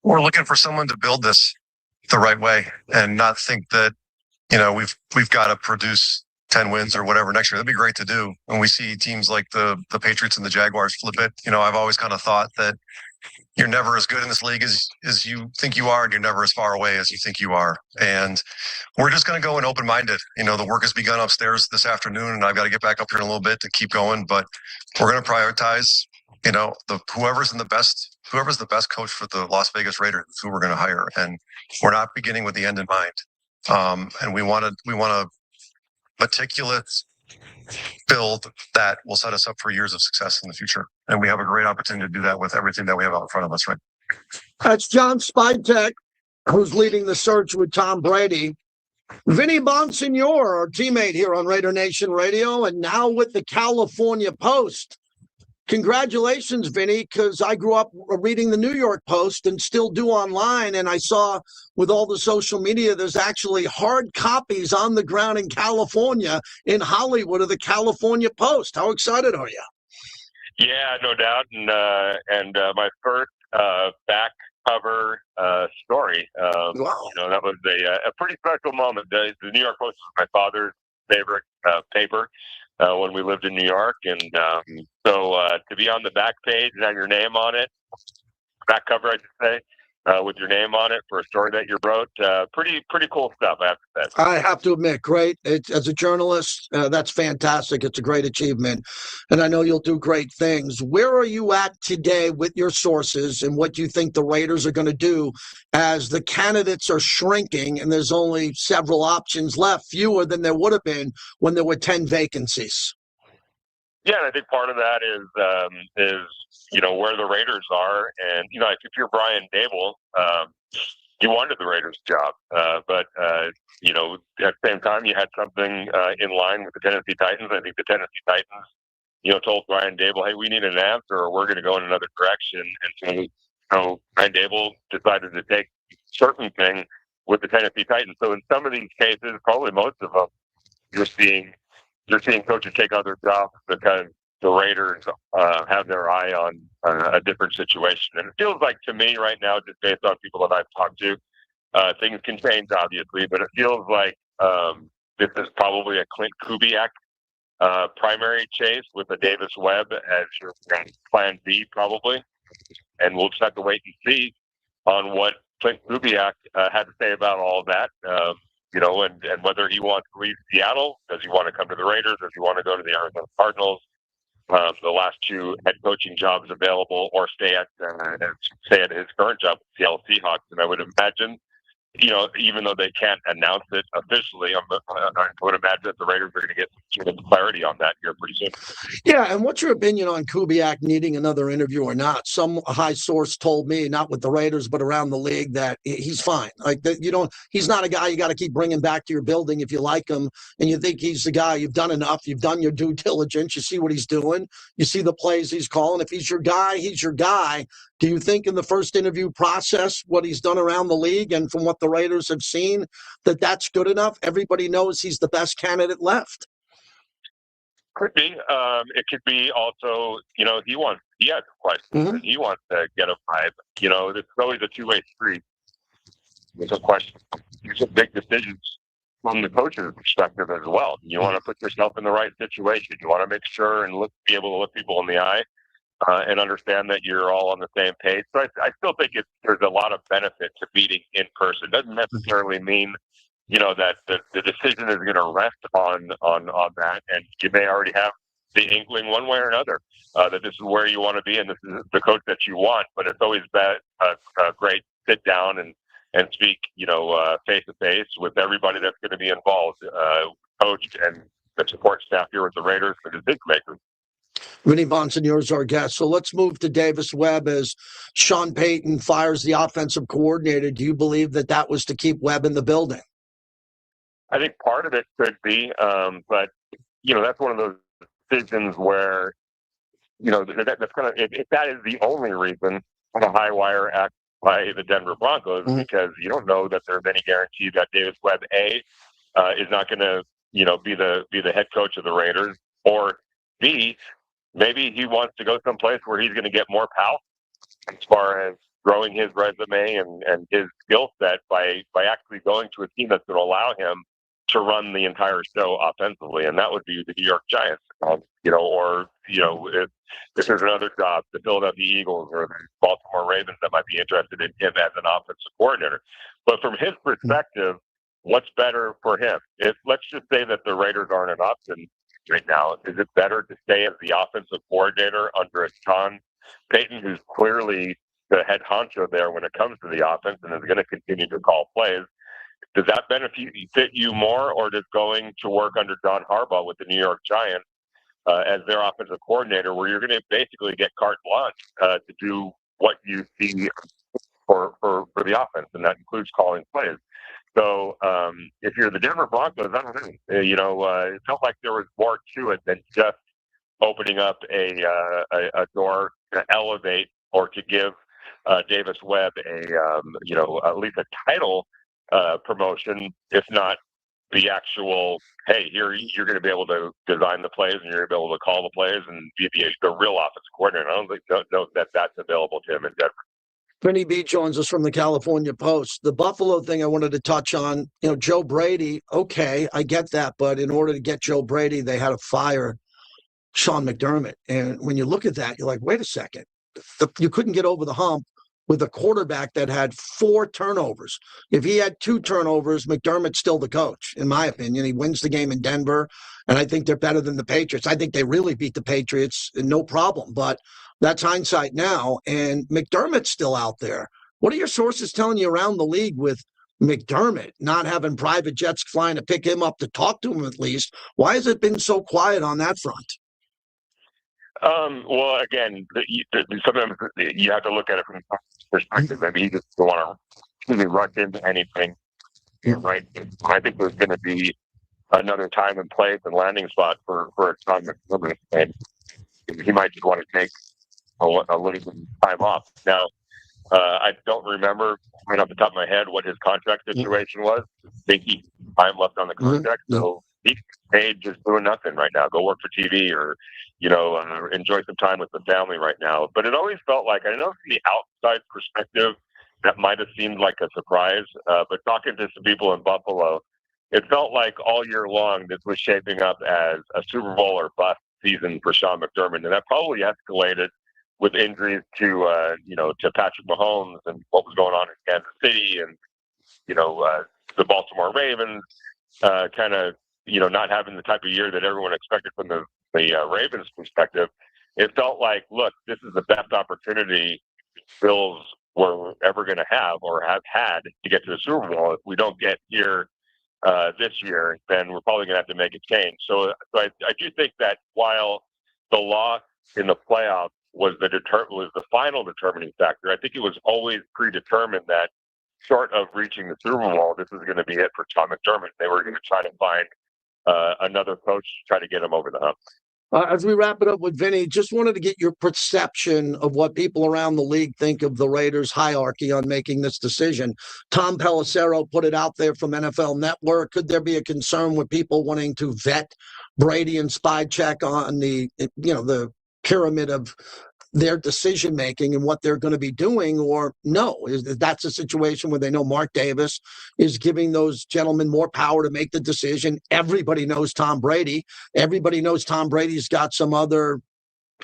We're looking for someone to build this the right way and not think that, we've got to produce 10 wins or whatever next year. That'd be great to do. When we see teams like the Patriots and the Jaguars flip it, I've always kind of thought that you're never as good in this league as you think you are, and you're never as far away as you think you are. And we're just going to go in open-minded. The work has begun upstairs this afternoon, and I've got to get back up here in a little bit to keep going. But we're going to prioritize, whoever's the best coach for the Las Vegas Raiders is who we're going to hire. And we're not beginning with the end in mind. And we want to meticulous build that will set us up for years of success in the future. And we have a great opportunity to do that with everything that we have out in front of us, right? That's John Spytek, who's leading the search with Tom Brady. Vinny Bonsignore, our teammate here on Raider Nation Radio, and now with the California Post. Congratulations, Vinny, because I grew up reading the New York Post and still do online, and I saw with all the social media, there's actually hard copies on the ground in California, in Hollywood, of the California Post. How excited are you? Yeah, no doubt, and my first back cover story. Wow. That was a pretty special moment. The New York Post was my father's favorite paper. when we lived in New York. And so to be on the back page and have your name on it, back cover, I should say, with your name on it for a story that you wrote, pretty cool stuff, I have to say. I have to admit, great. As a journalist, that's fantastic. It's a great achievement. And I know you'll do great things. Where are you at today with your sources and what you think the Raiders are going to do as the candidates are shrinking and there's only several options left, fewer than there would have been when there were 10 vacancies? Yeah, and I think part of that is where the Raiders are, and if you're Brian Dable, you wanted the Raiders' job, but at the same time you had something in line with the Tennessee Titans. I think the Tennessee Titans, told Brian Dable, "Hey, we need an answer, or we're going to go in another direction." And so, Brian Dable decided to take certain thing with the Tennessee Titans. So in some of these cases, probably most of them, you're seeing coaches take other jobs because the Raiders have their eye on a different situation. And it feels like to me right now, just based on people that I've talked to, things can change, obviously, but it feels like this is probably a Clint Kubiak primary chase with a Davis Webb as your plan B, probably. And we'll just have to wait and see on what Clint Kubiak had to say about all of that. And whether he wants to leave Seattle, does he want to come to the Raiders, does he want to go to the Arizona Cardinals, the last two head coaching jobs available, or stay at his current job with Seattle Seahawks. And I would imagine, even though they can't announce it officially, I would imagine that the Raiders are going to get some clarity on that here pretty soon. Yeah, and what's your opinion on Kubiak needing another interview or not? Some high source told me, not with the Raiders, but around the league, that he's fine. Like that, he's not a guy you got to keep bringing back to your building if you like him and you think he's the guy. You've done enough. You've done your due diligence. You see what he's doing. You see the plays he's calling. If he's your guy, he's your guy. Do you think in the first interview process, what he's done around the league and from what the Raiders have seen, that that's good enough? Everybody knows he's the best candidate left. Could be. It could be also, he has questions. Mm-hmm. He wants to get a vibe. It's always a two-way street. There's a question. These are big decisions from the coach's perspective as well. You want to put yourself in the right situation. You want to make sure and be able to look people in the eye and understand that you're all on the same page. So I still think there's a lot of benefit to meeting in person. It doesn't necessarily mean that the decision is going to rest on that, and you may already have the inkling one way or another that this is where you want to be and this is the coach that you want. But it's always great sit down and speak, face to face with everybody that's going to be involved, coach and the support staff here with the Raiders, the decision makers. Vinny Bonsignore is our guest. So let's move to Davis Webb as Sean Payton fires the offensive coordinator. Do you believe that was to keep Webb in the building? I think part of it could be, but that's one of those decisions where, that's kind of, if that is the only reason on a high wire act by the Denver Broncos, because you don't know that there's any guarantee that Davis Webb is not going to, be the head coach of the Raiders, or B, maybe he wants to go someplace where he's going to get more power as far as growing his resume and his skill set by actually going to a team that's going to allow him to run the entire show offensively, and that would be the New York Giants, if there's another job, the Philadelphia Eagles or the Baltimore Ravens that might be interested in him as an offensive coordinator. But from his perspective, what's better for him? Let's just say that the Raiders aren't an option right now. Is it better to stay as the offensive coordinator under a Sean Payton, who's clearly the head honcho there when it comes to the offense and is going to continue to call plays? Does that benefit you more, or does going to work under John Harbaugh with the New York Giants as their offensive coordinator, where you're going to basically get carte blanche to do what you see for the offense, and that includes calling plays? So if you're the Denver Broncos, I don't know. It felt like there was more to it than just opening up a door to elevate or to give Davis Webb at least a title promotion, if not the actual, hey, you're going to be able to design the plays and you're going to be able to call the plays and be the real offensive coordinator. I don't know that that's available to him in Denver. Vinny B joins us from the California Post. The Buffalo thing I wanted to touch on, Joe Brady, okay, I get that, but in order to get Joe Brady, they had to fire Sean McDermott. And when you look at that, you're like, wait a second. You couldn't get over the hump with a quarterback that had 4 turnovers. If he had 2 turnovers, McDermott's still the coach, in my opinion. He wins the game in Denver, and I think they're better than the Patriots. I think they really beat the Patriots, no problem. But that's hindsight now, and McDermott's still out there. What are your sources telling you around the league with McDermott not having private jets flying to pick him up to talk to him at least? Why has it been so quiet on that front? Well, again, sometimes you have to look at it from a perspective. Maybe he just don't want to rush into anything, right? I think there's going to be another time and place and landing spot for a Sean McDermott, and he might just want to take a little bit of time off. Now, I don't remember right off the top of my head what his contract situation was. I think he time left on the contract, so he's paid just doing nothing right now. Go work for TV or enjoy some time with the family right now. But it always felt like, I know from the outside perspective, that might have seemed like a surprise. But talking to some people in Buffalo, it felt like all year long this was shaping up as a Super Bowl or bust season for Sean McDermott, and that probably escalated with injuries to Patrick Mahomes and what was going on in Kansas City and the Baltimore Ravens, kind of not having the type of year that everyone expected from the Ravens' perspective. It felt like, look, this is the best opportunity Bills were ever going to have or have had to get to the Super Bowl. If we don't get here this year, then we're probably going to have to make a change. So I do think that while the loss in the playoffs was the final determining factor, I think it was always predetermined that short of reaching the Super Bowl, this was going to be it for Sean McDermott. They were going to try to find another coach to try to get him over the hump. As we wrap it up with Vinny, just wanted to get your perception of what people around the league think of the Raiders' hierarchy on making this decision. Tom Pelissero put it out there from NFL Network. Could there be a concern with people wanting to vet Brady and spy check on the pyramid of their decision making and what they're going to be doing, or no? That's a situation where they know Mark Davis is giving those gentlemen more power to make the decision. Everybody knows Tom Brady. Everybody knows Tom Brady's got some other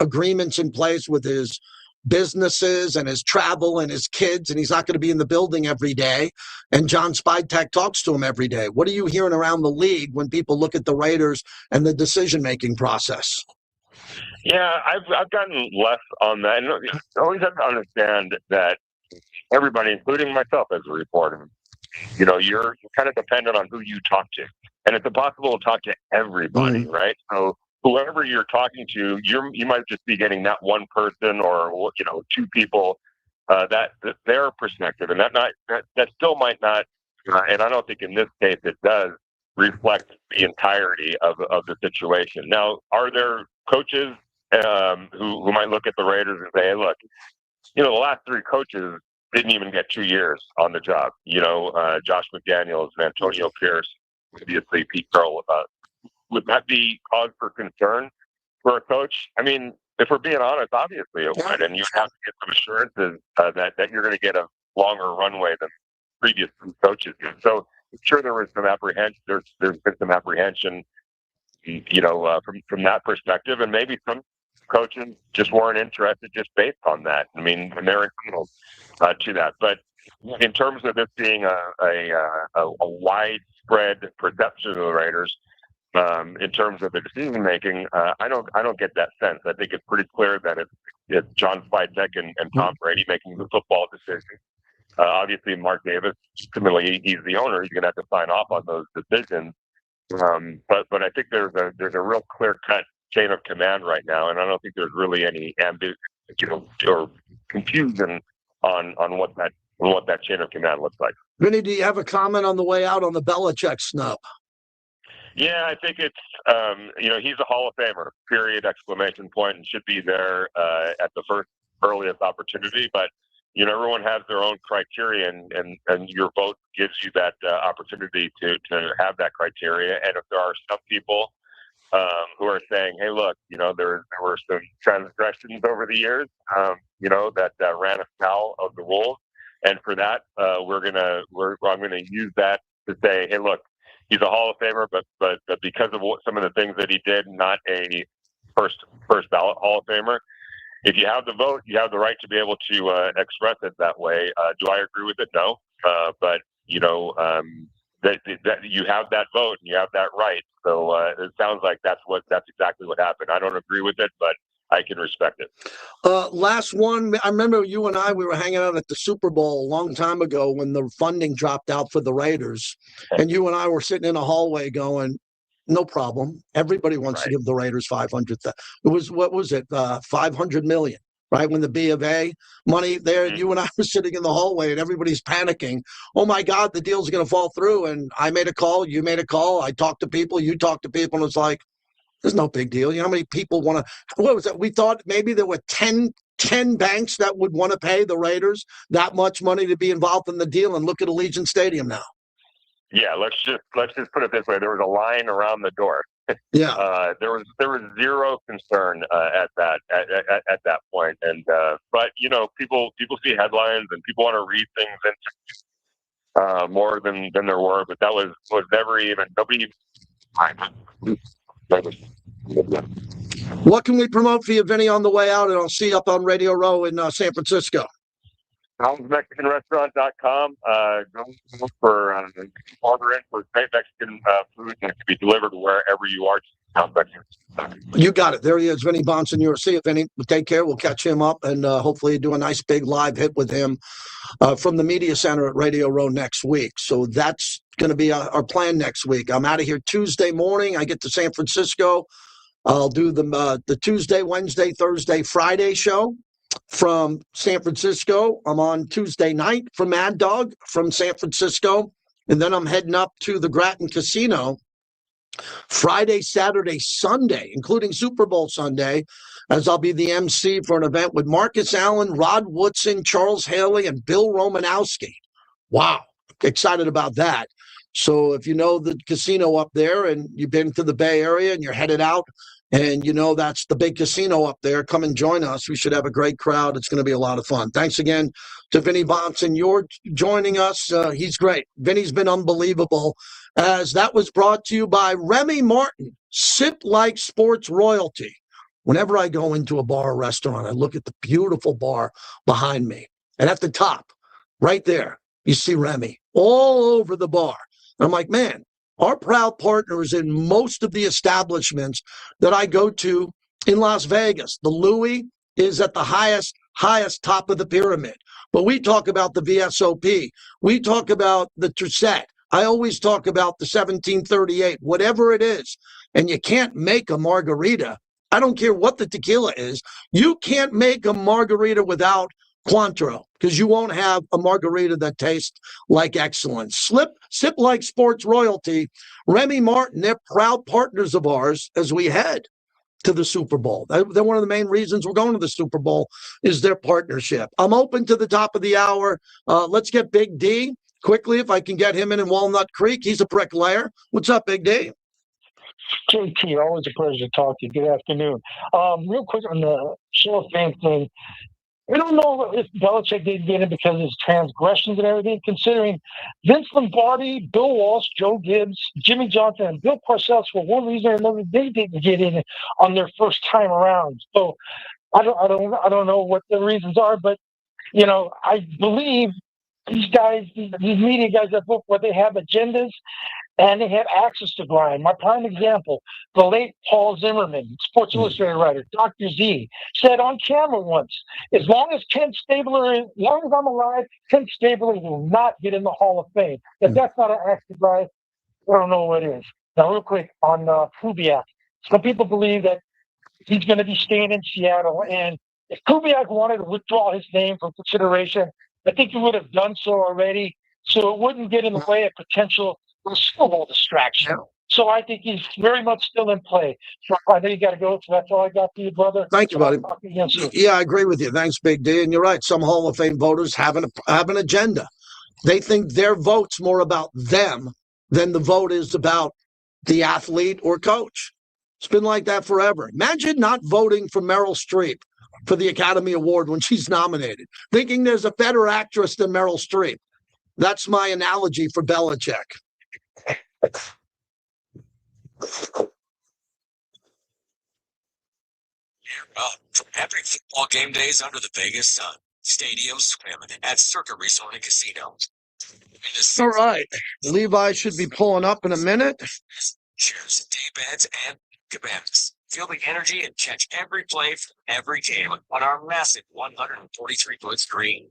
agreements in place with his businesses and his travel and his kids, and he's not going to be in the building every day. And John Spidek talks to him every day. What are you hearing around the league when people look at the Raiders and the decision-making process? Yeah, I've gotten less on that. And you always have to understand that everybody, including myself as a reporter, you're kind of dependent on who you talk to. And it's impossible to talk to everybody, right? So whoever you're talking to, you might just be getting that one person or 2 people that their perspective, and that still might not, and I don't think in this case it does reflect the entirety of the situation. Now, are there coaches who might look at the Raiders and say, hey, look, the last 3 coaches didn't even get 2 years on the job. Josh McDaniels and Antonio Pierce, obviously Pete Carroll. Would that be cause for concern for a coach? I mean, if we're being honest, obviously it would, and you have to get some assurances that you're going to get a longer runway than previous coaches did. So I'm sure there was some apprehension. There's been some apprehension, from that perspective, and maybe some coaches just weren't interested just based on that. I mean, and they're entitled to that. But in terms of this being a widespread perception of the Raiders, in terms of the decision making, I don't get that sense. I think it's pretty clear that it's John Spidek and Tom Brady making the football decision. Obviously, Mark Davis, ultimately, he's the owner. He's going to have to sign off on those decisions. But I think there's a real clear cut chain of command right now, and I don't think there's really any or confusion on what that chain of command looks like. Vinny, do you have a comment on the way out on the Belichick snub? Yeah, I think it's he's a Hall of Famer. Period! Exclamation point, and should be there at the first earliest opportunity. But everyone has their own criteria, and your vote gives you that opportunity to have that criteria. And if there are some people who are saying, "Hey, look, there were some transgressions over the years, that ran afoul of the rules, and for that, I'm gonna use that to say, hey, look, he's a Hall of Famer, but because of some of the things that he did, not a first ballot Hall of Famer. If you have the vote, you have the right to be able to express it that way. Do I agree with it? No, but that you have that vote and you have that right. So it sounds like that's exactly what happened. I don't agree with it, but I can respect it. Last one. I remember you and we were hanging out at the Super Bowl a long time ago when the funding dropped out for the Raiders, and you and I were sitting in a hallway going, no problem. Everybody wants to give the Raiders 500. It was, what was it? 500 million. Right when the B of A money there, you and I were sitting in the hallway and everybody's panicking. Oh my God, the deal's going to fall through. And I made a call, you made a call. I talked to people, you talked to people, and it's like, there's no big deal. You know how many people want to? What was that? We thought maybe there were 10 banks that would want to pay the Raiders that much money to be involved in the deal. And look at Allegiant Stadium now. Yeah, let's just put it this way: there was a line around the door. Yeah, there was zero concern at that point, and but people see headlines and people want to read things into more than there were, but that was never even nobody. What can we promote for you, Vinny, on the way out? And I'll see you up on Radio Row in San Francisco. HoundsMexicanRestaurant.com. Go for order in for great Mexican food, and it can be delivered wherever you are. You got it. There he is, Vinny Bonsignore. See you, Vinny. Take care. We'll catch him up and hopefully do a nice big live hit with him from the Media Center at Radio Row next week. So that's going to be our plan next week. I'm out of here Tuesday morning. I get to San Francisco. I'll do the Tuesday, Wednesday, Thursday, Friday show from San Francisco. I'm on Tuesday night for Mad Dog from San Francisco. And then I'm heading up to the Grattan Casino Friday, Saturday, Sunday, including Super Bowl Sunday, as I'll be the MC for an event with Marcus Allen, Rod Woodson, Charles Haley, and Bill Romanowski. Wow. Excited about that. So if you know the casino up there and you've been to the Bay Area and you're headed out and that's the big casino up there, come and join us. We should have a great crowd. It's going to be a lot of fun. Thanks again to Vinny Bonsignore joining us. He's great. Vinny's been unbelievable. As that was brought to you by Remy Martin, Sip Like Sports Royalty. Whenever I go into a bar or restaurant, I look at the beautiful bar behind me. And at the top, right there, you see Remy all over the bar. And I'm like, man, our proud partners in most of the establishments that I go to in Las Vegas. The Louis is at the highest top of the pyramid. But we talk about the VSOP. We talk about the Trousset. I always talk about the 1738, whatever it is. And you can't make a margarita. I don't care what the tequila is. You can't make a margarita without Cointreau, because you won't have a margarita that tastes like excellence. Sip Like Sports Royalty, Remy Martin, they're proud partners of ours as we head to the Super Bowl. They're one of the main reasons we're going to the Super Bowl is their partnership. I'm open to the top of the hour. Let's get Big D quickly, if I can get him in Walnut Creek. He's a bricklayer. What's up, Big D? JT, always a pleasure to talk to you. Good afternoon. Real quick on the Hall of Fame thing. I don't know if Belichick didn't get it because of his transgressions and everything, considering Vince Lombardi, Bill Walsh, Joe Gibbs, Jimmy Johnson, and Bill Parcells, for one reason or another, they didn't get in on their first time around. So I don't know what the reasons are, but I believe these guys, these media guys that book where they have agendas and they have access to grind. My prime example, the late Paul Zimmerman, Sports Illustrated writer, Dr. Z, said on camera once, as long as I'm alive, Ken Stabler will not get in the Hall of Fame. If that's not an act to grind, I don't know what is. Now, real quick, on Kubiak, some people believe that he's going to be staying in Seattle, and if Kubiak wanted to withdraw his name from consideration, I think he would have done so already, so it wouldn't get in the way of potential Super Bowl distraction. Yeah. So I think he's very much still in play. So I know you got to go, so that's all I got for you, brother. Thank you, buddy. Yeah, I agree with you. Thanks, Big D. And you're right. Some Hall of Fame voters have an agenda. They think their vote's more about them than the vote is about the athlete or coach. It's been like that forever. Imagine not voting for Meryl Streep for the Academy Award when she's nominated, thinking there's a better actress than Meryl Streep. That's my analogy for Belichick. Epic football game days under the Vegas sun. Stadium Swim at Circa Resort and Casino. All right. Levi should be pulling up in a minute. Chairs, day beds, and cabanas. Feel the energy and catch every play from every game on our massive 143-foot screen.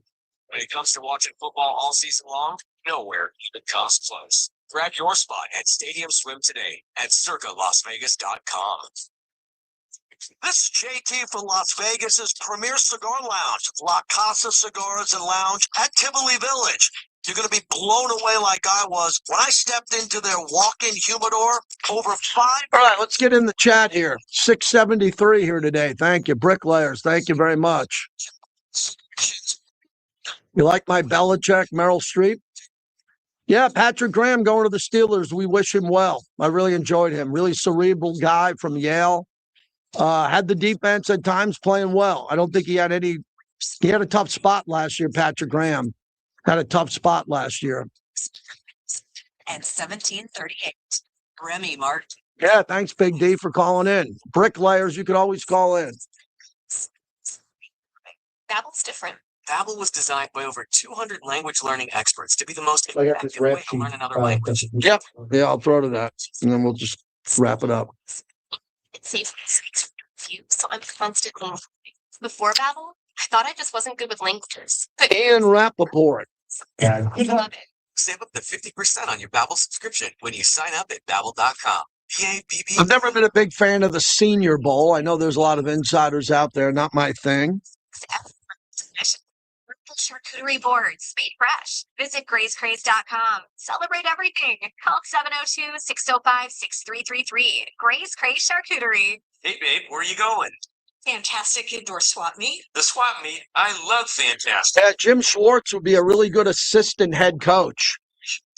When it comes to watching football all season long, nowhere even comes close. Grab your spot at Stadium Swim today at circalasvegas.com. This is JT for Las Vegas's premier cigar lounge, La Casa Cigars and Lounge at Tivoli Village. You're going to be blown away like I was when I stepped into their walk-in humidor. Over 5. All right, let's get in the chat here. 673 here today. Thank you. Bricklayers, thank you very much. You like my Belichick, Meryl Streep? Yeah, Patrick Graham going to the Steelers. We wish him well. I really enjoyed him. Really cerebral guy from Yale. Had the defense at times playing well. I don't think he had a tough spot last year, Patrick Graham. Had a tough spot last year. And 1738. Remy Martin. Yeah, thanks, Big D, for calling in. Bricklayers, you can always call in. Babbel's different. Babbel was designed by over 200 language learning experts to be the most effective way to learn another language. Yep. Yeah, I'll throw to that, and then we'll just wrap it up. It saves you, so I'm constantly. Before Babbel, I thought I just wasn't good with languages. But Ian Rappaport. I love it. Save up to 50% on your Babbel subscription when you sign up at Babbel.com. B-A-B-B. I've never been a big fan of the Senior Bowl. I know there's a lot of insiders out there. Not my thing. Charcuterie boards made fresh. Visit GraceCraze.com. Celebrate everything. Call 702-605-6333. Grace Craze Charcuterie. Hey, babe, where are you going? Fantastic indoor swap meet. The swap meet. I love Fantastic. Yeah, Jim Schwartz would be a really good assistant head coach.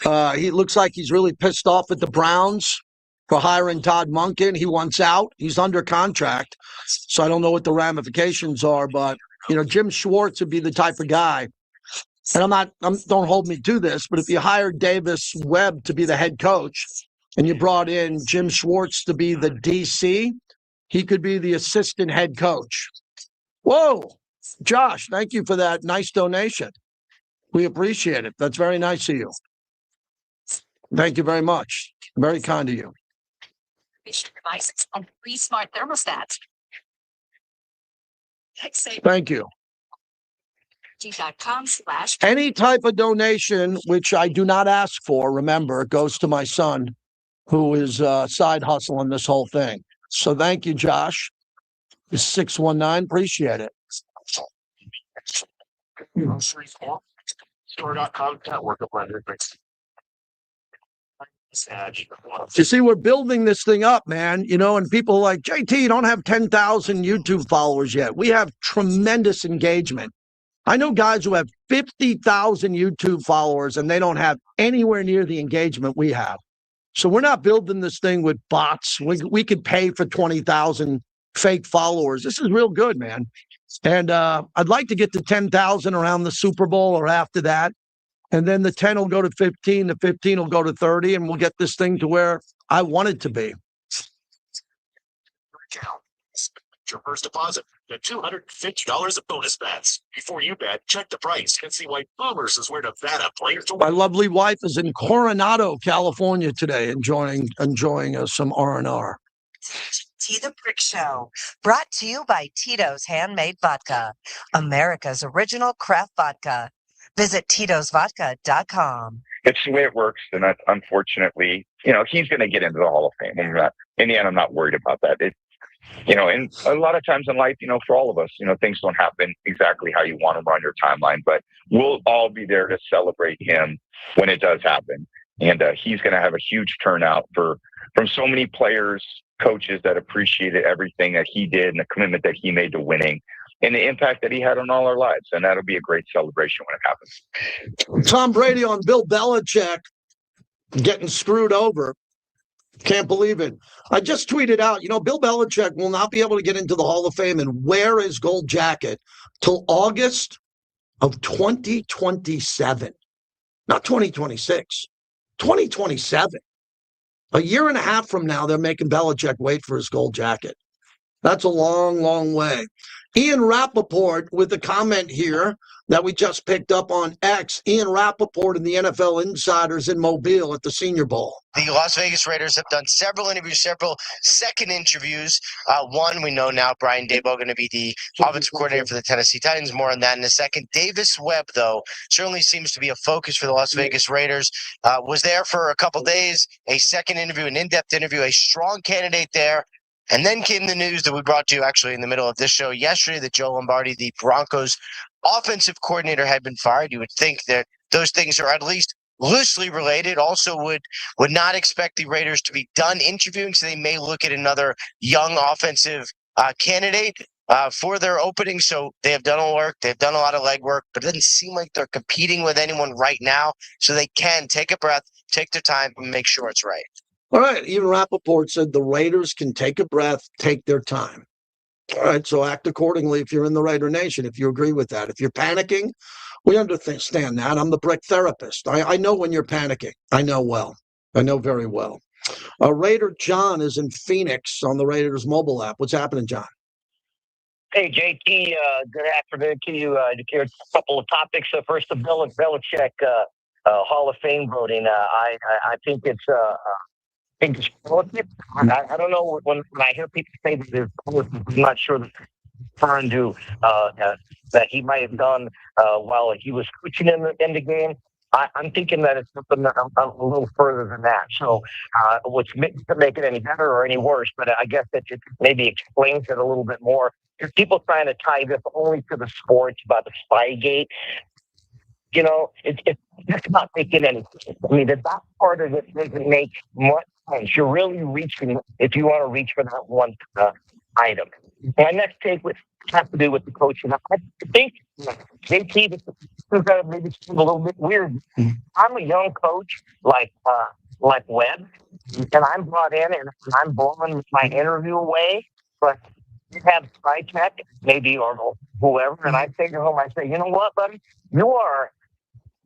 He looks like he's really pissed off at the Browns for hiring Todd Monken. He wants out. He's under contract. So I don't know what the ramifications are, but Jim Schwartz would be the type of guy. And don't hold me to this, but if you hired Davis Webb to be the head coach and you brought in Jim Schwartz to be the DC, he could be the assistant head coach. Whoa, Josh, thank you for that nice donation. We appreciate it. That's very nice of you. Thank you very much. Very kind of you. Devices on free smart thermostats. Thank you. G.com/. Any type of donation, which I do not ask for, remember, goes to my son, who is side hustling this whole thing. So thank you, Josh. 619, appreciate it. Store.com network of lenders. You see, we're building this thing up, man, and people are like, JT, you don't have 10,000 YouTube followers yet. We have tremendous engagement. I know guys who have 50,000 YouTube followers and they don't have anywhere near the engagement we have. So we're not building this thing with bots. We could pay for 20,000 fake followers. This is real good, man. And I'd like to get to 10,000 around the Super Bowl or after that. And then the 10 will go to 15, the 15 will go to 30, and we'll get this thing to where I want it to be. Your first deposit to $250 of bonus bets. Before you bet, check the price and see why Boomers is where Nevada players to My win. lovely wife is in Coronado, California today, enjoying some R&R. T the Brick Show, brought to you by Tito's Handmade Vodka, America's original craft vodka. Visit Tito'sVodka.com. It's the way it works, and unfortunately, he's going to get into the Hall of Fame. In the end, I'm not worried about that. And a lot of times in life, for all of us, things don't happen exactly how you want them on your timeline, but we'll all be there to celebrate him when it does happen. And he's going to have a huge turnout from so many players, coaches that appreciated everything that he did and the commitment that he made to winning and the impact that he had on all our lives. And that'll be a great celebration when it happens. Tom Brady on Bill Belichick getting screwed over. Can't believe it. I just tweeted out, Bill Belichick will not be able to get into the Hall of Fame and wear his gold jacket till August of 2027. Not 2026, 2027. A year and a half from now, they're making Belichick wait for his gold jacket. That's a long, long way. Ian Rappaport with a comment here that we just picked up on X. Ian Rappaport and the NFL Insiders in Mobile at the Senior Bowl. The Las Vegas Raiders have done several interviews, several second interviews. One, we know now Brian Daboll going to be the offensive coordinator for the Tennessee Titans. More on that in a second. Davis Webb, though, certainly seems to be a focus for the Las Vegas Raiders. Was there for a couple days, a second interview, an in-depth interview, a strong candidate there. And then came the news that we brought to you actually in the middle of this show yesterday that Joe Lombardi, the Broncos offensive coordinator, had been fired. You would think that those things are at least loosely related. Also would not expect the Raiders to be done interviewing, so they may look at another young offensive candidate for their opening. So they have done a work. They've done a lot of legwork, but it doesn't seem like they're competing with anyone right now. So they can take a breath, take their time, and make sure it's right. All right. Even Rappaport said the Raiders can take a breath, take their time. All right. So act accordingly if you're in the Raider Nation, if you agree with that. If you're panicking, we understand that. I'm the brick therapist. I know when you're panicking. I know well. I know very well. Raider John is in Phoenix on the Raiders mobile app. What's happening, John? Hey, JT, good afternoon to you. A couple of topics. First, the Belichick Hall of Fame voting. I think it's I don't know when I hear people say that there's I'm not sure that referring to that he might have done while he was coaching in the game. I'm thinking that it's something that a little further than that. So, which to make it any better or any worse, but I guess that it maybe explains it a little bit more. There's people trying to tie this only to the sports about the Spygate. It's just not making any sense. I mean, that part of it doesn't make much sense. You're really reaching, if you want to reach for that one item. My next take would have to do with the coaching. I think JT, this is maybe a little bit weird. I'm a young coach like Webb, and I'm brought in and I'm blowing my interview away, but you have SkyTech, maybe, or whoever, and I say to him, I say, you know what, buddy? You are,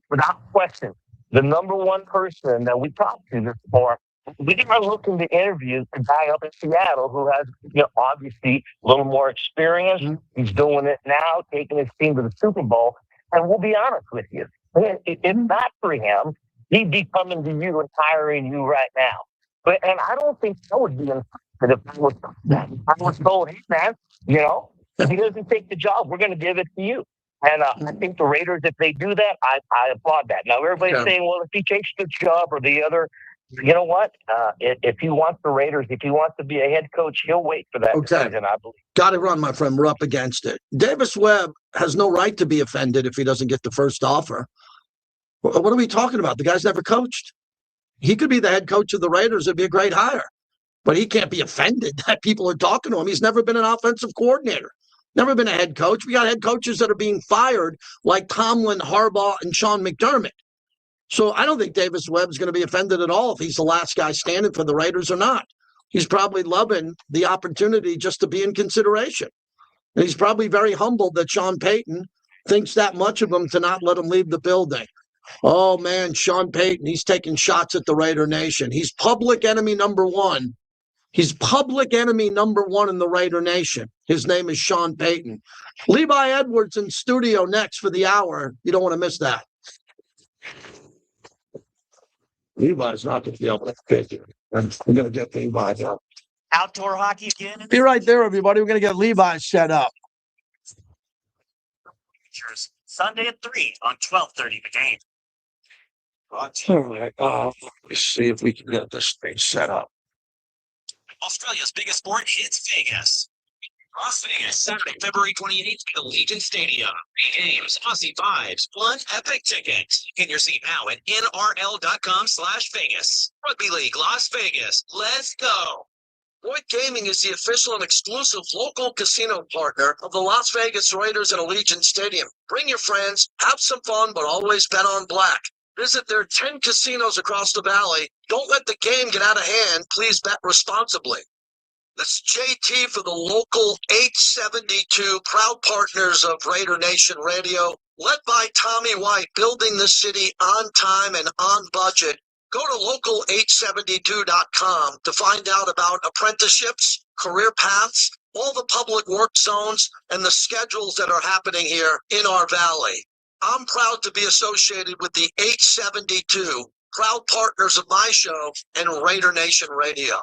without question, the number one person that we talk to this for. We are looking to interview a guy up in Seattle who has, obviously a little more experience. He's doing it now, taking his team to the Super Bowl. And we'll be honest with you, if not for him, he'd be coming to you and hiring you right now. And I don't think I would be interested if I was told, hey, man, if he doesn't take the job, we're going to give it to you. And I think the Raiders, if they do that, I applaud that. Now, everybody's saying, well, if he takes the job or the other, you know what? If he wants the Raiders, if he wants to be a head coach, he'll wait for that decision, I believe. Got to run, my friend. We're up against it. Davis Webb has no right to be offended if he doesn't get the first offer. What are we talking about? The guy's never coached. He could be the head coach of the Raiders. It'd be a great hire. But he can't be offended that people are talking to him. He's never been an offensive coordinator. Never been a head coach. We got head coaches that are being fired like Tomlin, Harbaugh, and Sean McDermott. So I don't think Davis Webb is going to be offended at all if he's the last guy standing for the Raiders or not. He's probably loving the opportunity just to be in consideration. And he's probably very humbled that Sean Payton thinks that much of him to not let him leave the building. Oh, man, Sean Payton, he's taking shots at the Raider Nation. He's public enemy number one. He's public enemy number one in the Raider Nation. His name is Sean Payton. Levi Edwards in studio next for the hour. You don't want to miss that. Levi's not going to be able to fit you. We're going to get Levi up. Outdoor hockey again. Be right there, everybody. We're going to get Levi set up. Sunday at 3 on 12:30 the game. All right. Let me see if we can get this thing set up. Australia's biggest sport hits Vegas. Las Vegas, Saturday, February 28th at Allegiant Stadium. 3 games, Aussie vibes, one epic ticket. Get your seat now at nrl.com/Vegas. Rugby League, Las Vegas. Let's go. Boyd Gaming is the official and exclusive local casino partner of the Las Vegas Raiders at Allegiant Stadium. Bring your friends, have some fun, but always bet on black. Visit their 10 casinos across the valley Don't let the game get out of hand. Please bet responsibly. That's JT for the local 872, proud partners of Raider Nation Radio, led by Tommy White, building the city on time and on budget. Go to local872.com to find out about apprenticeships, career paths, all the public work zones, and the schedules that are happening here in our valley. I'm proud to be associated with the 872, proud partners of my show and Raider Nation Radio.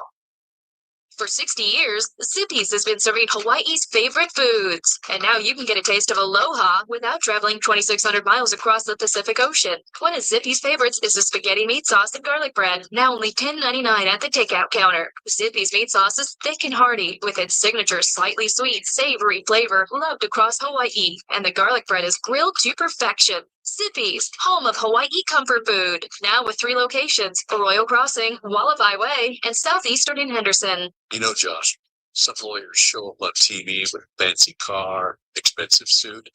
For 60 years, Zippy's has been serving Hawaii's favorite foods. And now you can get a taste of aloha without traveling 2,600 miles across the Pacific Ocean. One of Zippy's favorites is the spaghetti meat sauce and garlic bread, now only $10.99 at the takeout counter. Zippy's meat sauce is thick and hearty, with its signature slightly sweet, savory flavor loved across Hawaii. And the garlic bread is grilled to perfection. Zippy's, home of Hawaii comfort food. Now with 3 locations, Arroyo Crossing, Wallaby Way, and Southeastern in Henderson. You know, Josh, some lawyers show up on TV with a fancy car, expensive suit,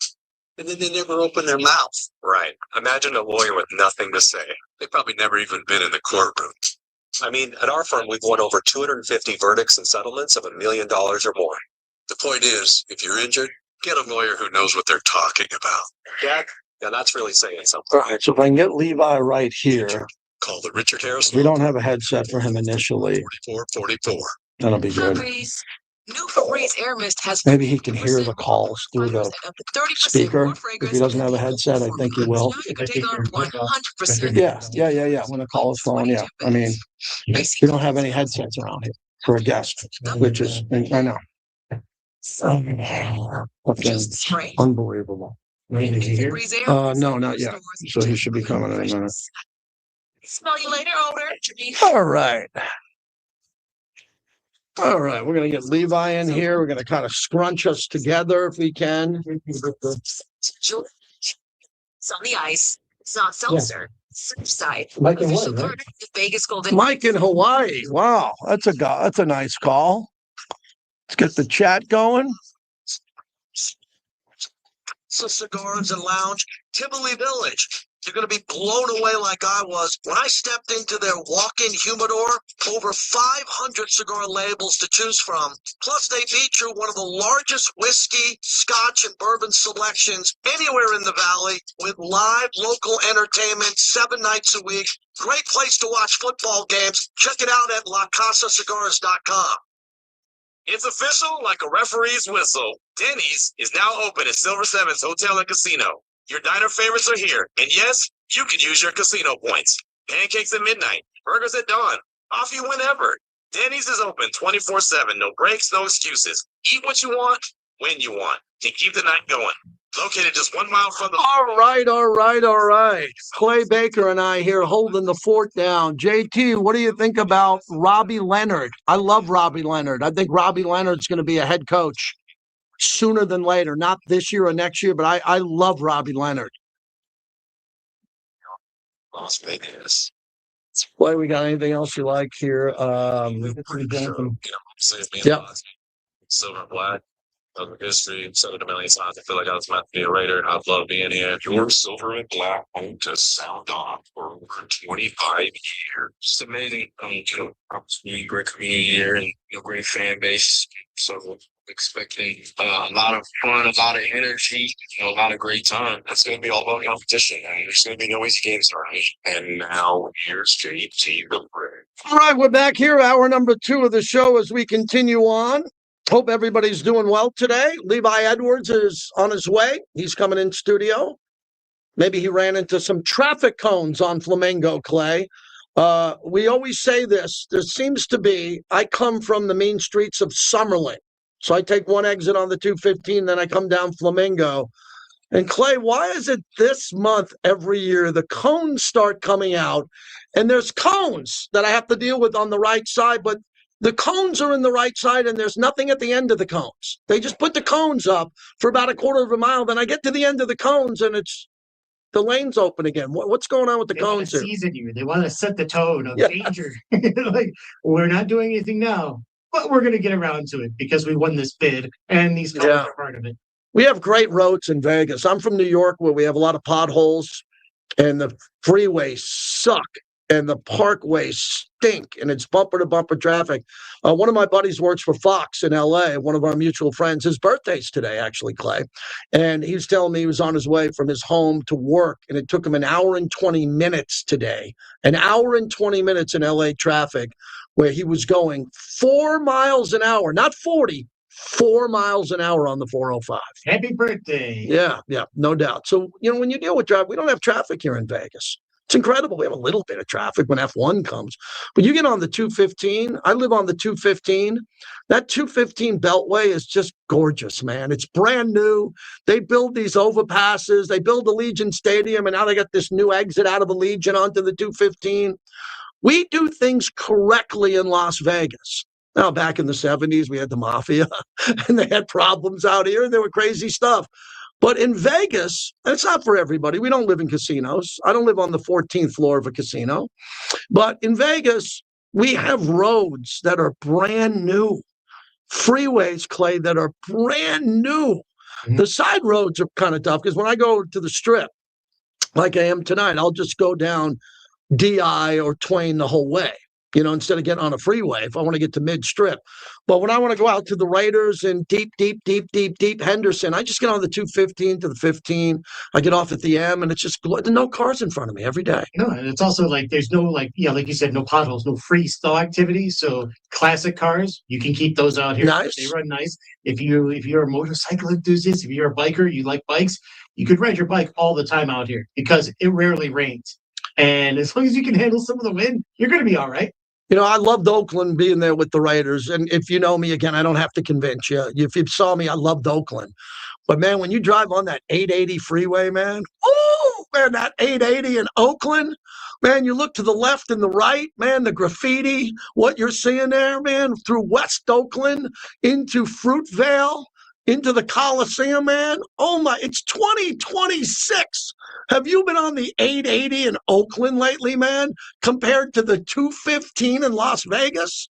and then they never open their mouth. Right. Imagine a lawyer with nothing to say. They've probably never even been in the courtroom. I mean, at our firm, we've won over 250 verdicts and settlements of $1 million or more. The point is, if you're injured, get a lawyer who knows what they're talking about. Jack? Yeah, that's really saying something. All right, so if I can get Levi right here. Call the Richard Harris. We don't have a headset for him initially. 4444. That'll be good. New Febreze Air Mist has Maybe he can hear the calls through the speaker. If he doesn't have a headset, I think he will. Yeah. When I call his phone, yeah. I mean, we don't have any headsets around here for a guest, which is, I know. Unbelievable. No, not yet. So he should be coming in a minute. Smell you later, older. All right. All right, we're going to get Levi in here. We're going to kind of scrunch us together if we can. It's on the ice. It's not seltzer. Surfside. Mike in Official Hawaii, partner of the Vegas Golden. Mike in Hawaii. Wow, that's a nice call. Let's get the chat going. So Cigars and Lounge, Tivoli Village. You're going to be blown away like I was when I stepped into their walk-in humidor. Over 500 cigar labels to choose from. Plus, they feature one of the largest whiskey, scotch, and bourbon selections anywhere in the valley with live local entertainment 7 nights a week. Great place to watch football games. Check it out at lacasacigars.com. It's official like a referee's whistle. Denny's is now open at Silver Sevens Hotel and Casino. Your diner favorites are here. And yes, you can use your casino points. Pancakes at midnight, burgers at dawn, coffee whenever. Denny's is open 24/7. No breaks, no excuses. Eat what you want, when you want, and keep the night going. Located just 1 mile from the... All right. Clay Baker and I here holding the fort down. JT, what do you think about Robbie Leonard? I love Robbie Leonard. I think Robbie Leonard's going to be a head coach sooner than later. Not this year or next year, but I love Robbie Leonard. Las Vegas. Clay, we got anything else you like here? Silver and black. Of history, 7 million times. I feel like I was meant to be a Raider. I love being here. Your Silver and Black home to sound off for over 25 years. It's amazing. Great community here and great fan base. So expecting a lot of fun, a lot of energy, a lot of great time. It's going to be all about competition. There's going to be no easy games around. And now here's JT the Brick. All right, we're back here, hour number 2 of the show as we continue on. Hope everybody's doing well today. Levi Edwards is on his way. He's coming in studio. Maybe he ran into some traffic cones on Flamingo, Clay. We always say this. There seems to be, I come from the mean streets of Summerlin. So I take one exit on the 215, then I come down Flamingo. And Clay, why is it this month every year the cones start coming out? And there's cones that I have to deal with on the right side, but the cones are in the right side, and there's nothing at the end of the cones. They just put the cones up for about a quarter of a mile. Then I get to the end of the cones, and it's the lane's open again. What's going on with the cones here? They want to season you. They want to set the tone of danger. Like, we're not doing anything now, but we're going to get around to it because we won this bid, and these cones are part of it. We have great roads in Vegas. I'm from New York, where we have a lot of potholes, and the freeways suck. and the parkways stink, and it's bumper-to-bumper traffic. One of my buddies works for Fox in L.A., one of our mutual friends. His birthday's today, actually, Clay. And he was telling me he was on his way from his home to work, and it took him an hour and 20 minutes today. An hour and 20 minutes in L.A. traffic where he was going 4 miles an hour, not 40, 4 miles an hour on the 405. Happy birthday. Yeah, no doubt. So, when you deal with traffic, we don't have traffic here in Vegas. It's incredible. We have a little bit of traffic when F1 comes. But you get on the 215. I live on the 215. That 215 Beltway is just gorgeous, man. It's brand new. They build these overpasses. They build Allegiant Stadium, and now they got this new exit out of Allegiant onto the 215. We do things correctly in Las Vegas. Now, back in the 70s, we had the mafia, and they had problems out here. There were crazy stuff. But in Vegas, it's not for everybody. We don't live in casinos. I don't live on the 14th floor of a casino. But in Vegas, we have roads that are brand new. Freeways, Clay, that are brand new. Mm-hmm. The side roads are kind of tough because when I go to the Strip, like I am tonight, I'll just go down DI or Twain the whole way, instead of getting on a freeway if I want to get to mid-strip. But when I want to go out to the Raiders and deep Henderson, I just get on the 215 to the 15. I get off at the M, and it's just no cars in front of me every day. No, and it's also like there's no, like you said, no potholes, no freestyle activity. So classic cars, you can keep those out here. Nice. They run nice. If you're a motorcycle enthusiast, if you're a biker, you like bikes, you could ride your bike all the time out here because it rarely rains. And as long as you can handle some of the wind, you're going to be all right. I loved Oakland being there with the Raiders. And if you know me, again, I don't have to convince you. If you saw me, I loved Oakland. But, man, when you drive on that 880 freeway, man, that 880 in Oakland, man, you look to the left and the right, man, the graffiti, what you're seeing there, man, through West Oakland into Fruitvale, into the Coliseum, man. Oh, my, it's 2026. Have you been on the 880 in Oakland lately, man, compared to the 215 in Las Vegas?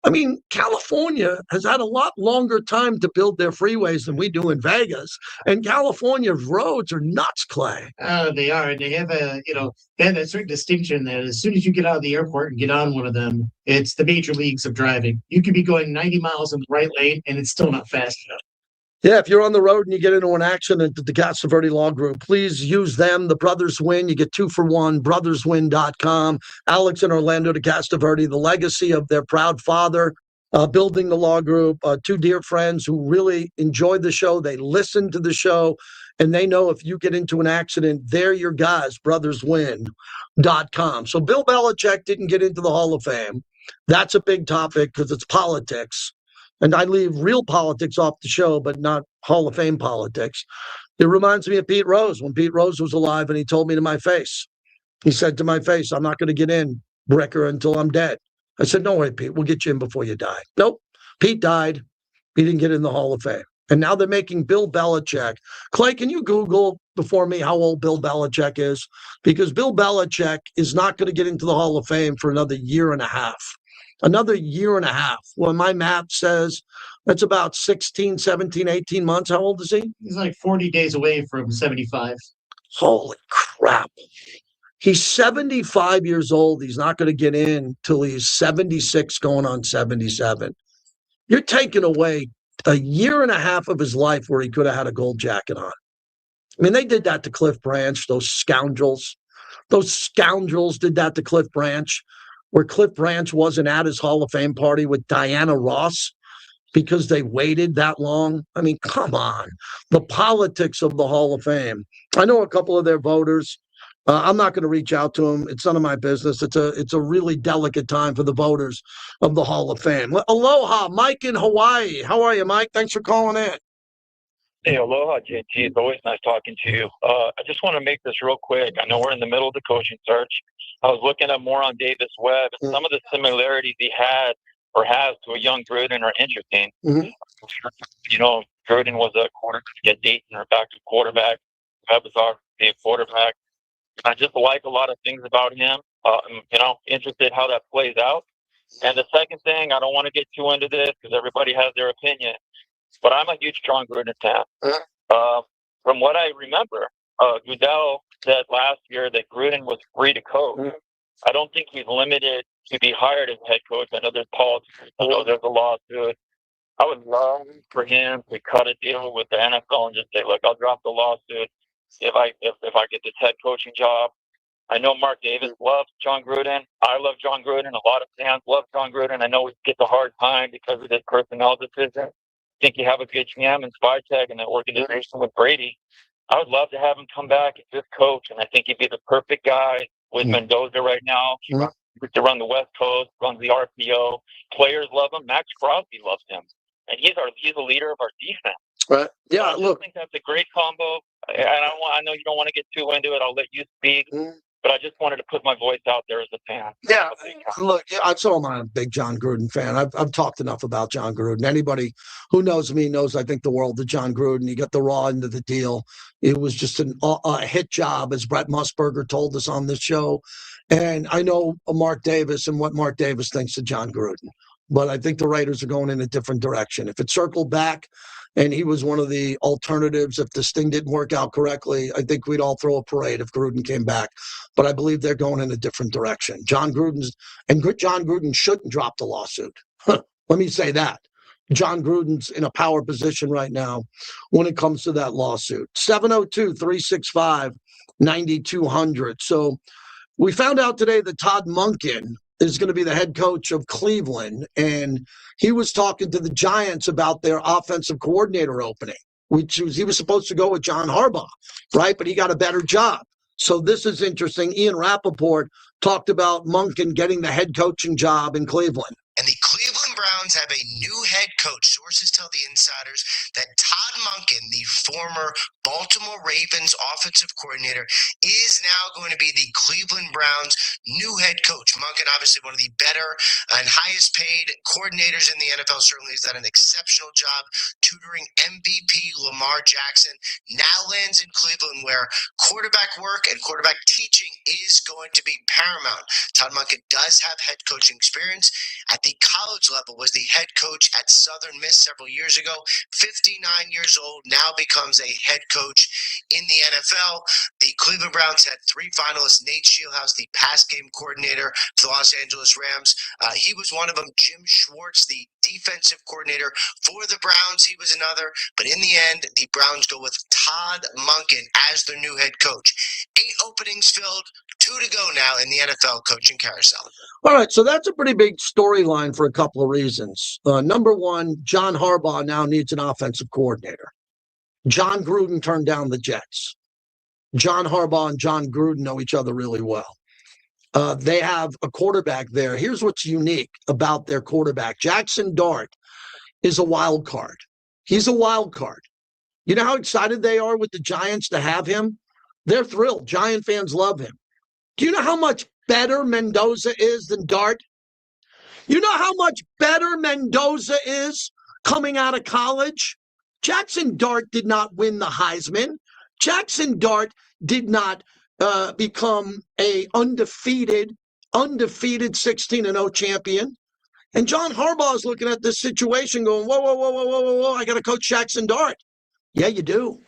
I mean, California has had a lot longer time to build their freeways than we do in Vegas. And California's roads are nuts, Clay. They are. And they have they have that certain distinction that as soon as you get out of the airport and get on one of them, it's the major leagues of driving. You could be going 90 miles in the right lane, and it's still not fast enough. Yeah, if you're on the road and you get into an accident at the Gastaverde Law Group, please use them. The Brothers Win. You get 2 for 1, brotherswin.com. Alex and Orlando de Gastaverde, the legacy of their proud father, building the law group, 2 dear friends who really enjoyed the show. They listen to the show, and they know if you get into an accident, they're your guys, brotherswin.com. So Bill Belichick didn't get into the Hall of Fame. That's a big topic because it's politics. And I leave real politics off the show, but not Hall of Fame politics. It reminds me of Pete Rose when Pete Rose was alive and he told me to my face. He said to my face, I'm not going to get in, Bricker, until I'm dead. I said, don't worry, Pete, we'll get you in before you die. Nope. Pete died. He didn't get in the Hall of Fame. And now they're making Bill Belichick. Clay, can you Google before me how old Bill Belichick is? Because Bill Belichick is not going to get into the Hall of Fame for another year and a half. Another year and a half. Well, my math says that's about 16, 17, 18 months. How old is he? He's like 40 days away from 75. Holy crap. He's 75 years old. He's not going to get in till he's 76 going on 77. You're taking away a year and a half of his life where he could have had a gold jacket on. I mean, they did that to Cliff Branch, those scoundrels. Those scoundrels did that to Cliff Branch, where Cliff Branch wasn't at his Hall of Fame party with Diana Ross because they waited that long. I mean, come on. The politics of the Hall of Fame. I know a couple of their voters. I'm not going to reach out to them. It's none of my business. It's a really delicate time for the voters of the Hall of Fame. Aloha, Mike in Hawaii. How are you, Mike? Thanks for calling in. Hey, aloha, JT. It's always nice talking to you. I just want to make this real quick. I know we're in the middle of the coaching search. I was looking up more on Davis Webb, and some of the similarities he had or has to a young Gruden are interesting. Mm-hmm. You know, Gruden was a quarterback, Dayton or back to quarterback. Webb was already a quarterback. I just like a lot of things about him. Interested how that plays out. And the second thing, I don't want to get too into this because everybody has their opinion, but I'm a huge John Gruden fan. From what I remember, Goodell said last year that Gruden was free to coach. I don't think he's limited to be hired as head coach. I know there's politics. I know there's a lawsuit. I would love for him to cut a deal with the NFL and just say, look, I'll drop the lawsuit if I get this head coaching job. I know Mark Davis loves John Gruden. I love John Gruden. A lot of fans love John Gruden. I know we get a hard time because of his personnel decision. I think you have a good GM in Spytech and an organization with Brady. I would love to have him come back as this coach, and I think he'd be the perfect guy with Mendoza right now. He runs to run the West Coast, runs the RPO. Players love him. Max Crosby loves him, and he's a leader of our defense. Right. Yeah. So I think that's a great combo. I know you don't want to get too into it. I'll let you speak. But I just wanted to put my voice out there as a fan. Yeah, look, I'm a big John Gruden fan. I've talked enough about John Gruden. Anybody who knows me knows I think the world of John Gruden. He got the raw end of the deal. It was just a hit job, as Brett Musburger told us on this show. And I know Mark Davis and what Mark Davis thinks of John Gruden. But I think the Raiders are going in a different direction. If it circled back and he was one of the alternatives, if this thing didn't work out correctly, I think we'd all throw a parade if Gruden came back. But I believe they're going in a different direction. John Gruden shouldn't drop the lawsuit. Let me say that. John Gruden's in a power position right now when it comes to that lawsuit. 702-365-9200. So we found out today that Todd Monken is going to be the head coach of Cleveland, and he was talking to the Giants about their offensive coordinator opening, he was supposed to go with John Harbaugh, right? But he got a better job. So this is interesting. Ian Rappaport talked about Monken getting the head coaching job in Cleveland. And the Cleveland Browns have a new head coach. Sources tell the insiders that Todd Monken, the former Baltimore Ravens offensive coordinator, is now going to be the Cleveland Browns' new head coach. Monken, obviously one of the better and highest paid coordinators in the NFL, certainly has done an exceptional job tutoring MVP Lamar Jackson. Now lands in Cleveland, where quarterback work and quarterback teaching is going to be paramount. Todd Monken does have head coaching experience. At the college level, was the head coach at Southern Miss several years ago. 59 years old, now becomes a head coach in the NFL. The Cleveland Browns had 3 finalists. Nate Shieldhouse, the pass game coordinator for the Los Angeles Rams. He was one of them. Jim Schwartz, the defensive coordinator for the Browns. He was another. But in the end, the Browns go with Todd Monken as their new head coach. 8 openings filled. 2 to go now in the NFL coaching carousel. All right, so that's a pretty big storyline for a couple of reasons. Number one, John Harbaugh now needs an offensive coordinator. John Gruden turned down the Jets. John Harbaugh and John Gruden know each other really well. They have a quarterback there. Here's what's unique about their quarterback. Jackson Dart is a wild card. He's a wild card. You know how excited they are with the Giants to have him? They're thrilled. Giant fans love him. Do you know how much better Mendoza is than Dart? You know how much better Mendoza is coming out of college? Jackson Dart did not win the Heisman. Jackson Dart did not become a undefeated 16-0 champion. And John Harbaugh is looking at this situation going, whoa, I got to coach Jackson Dart. Yeah, you do.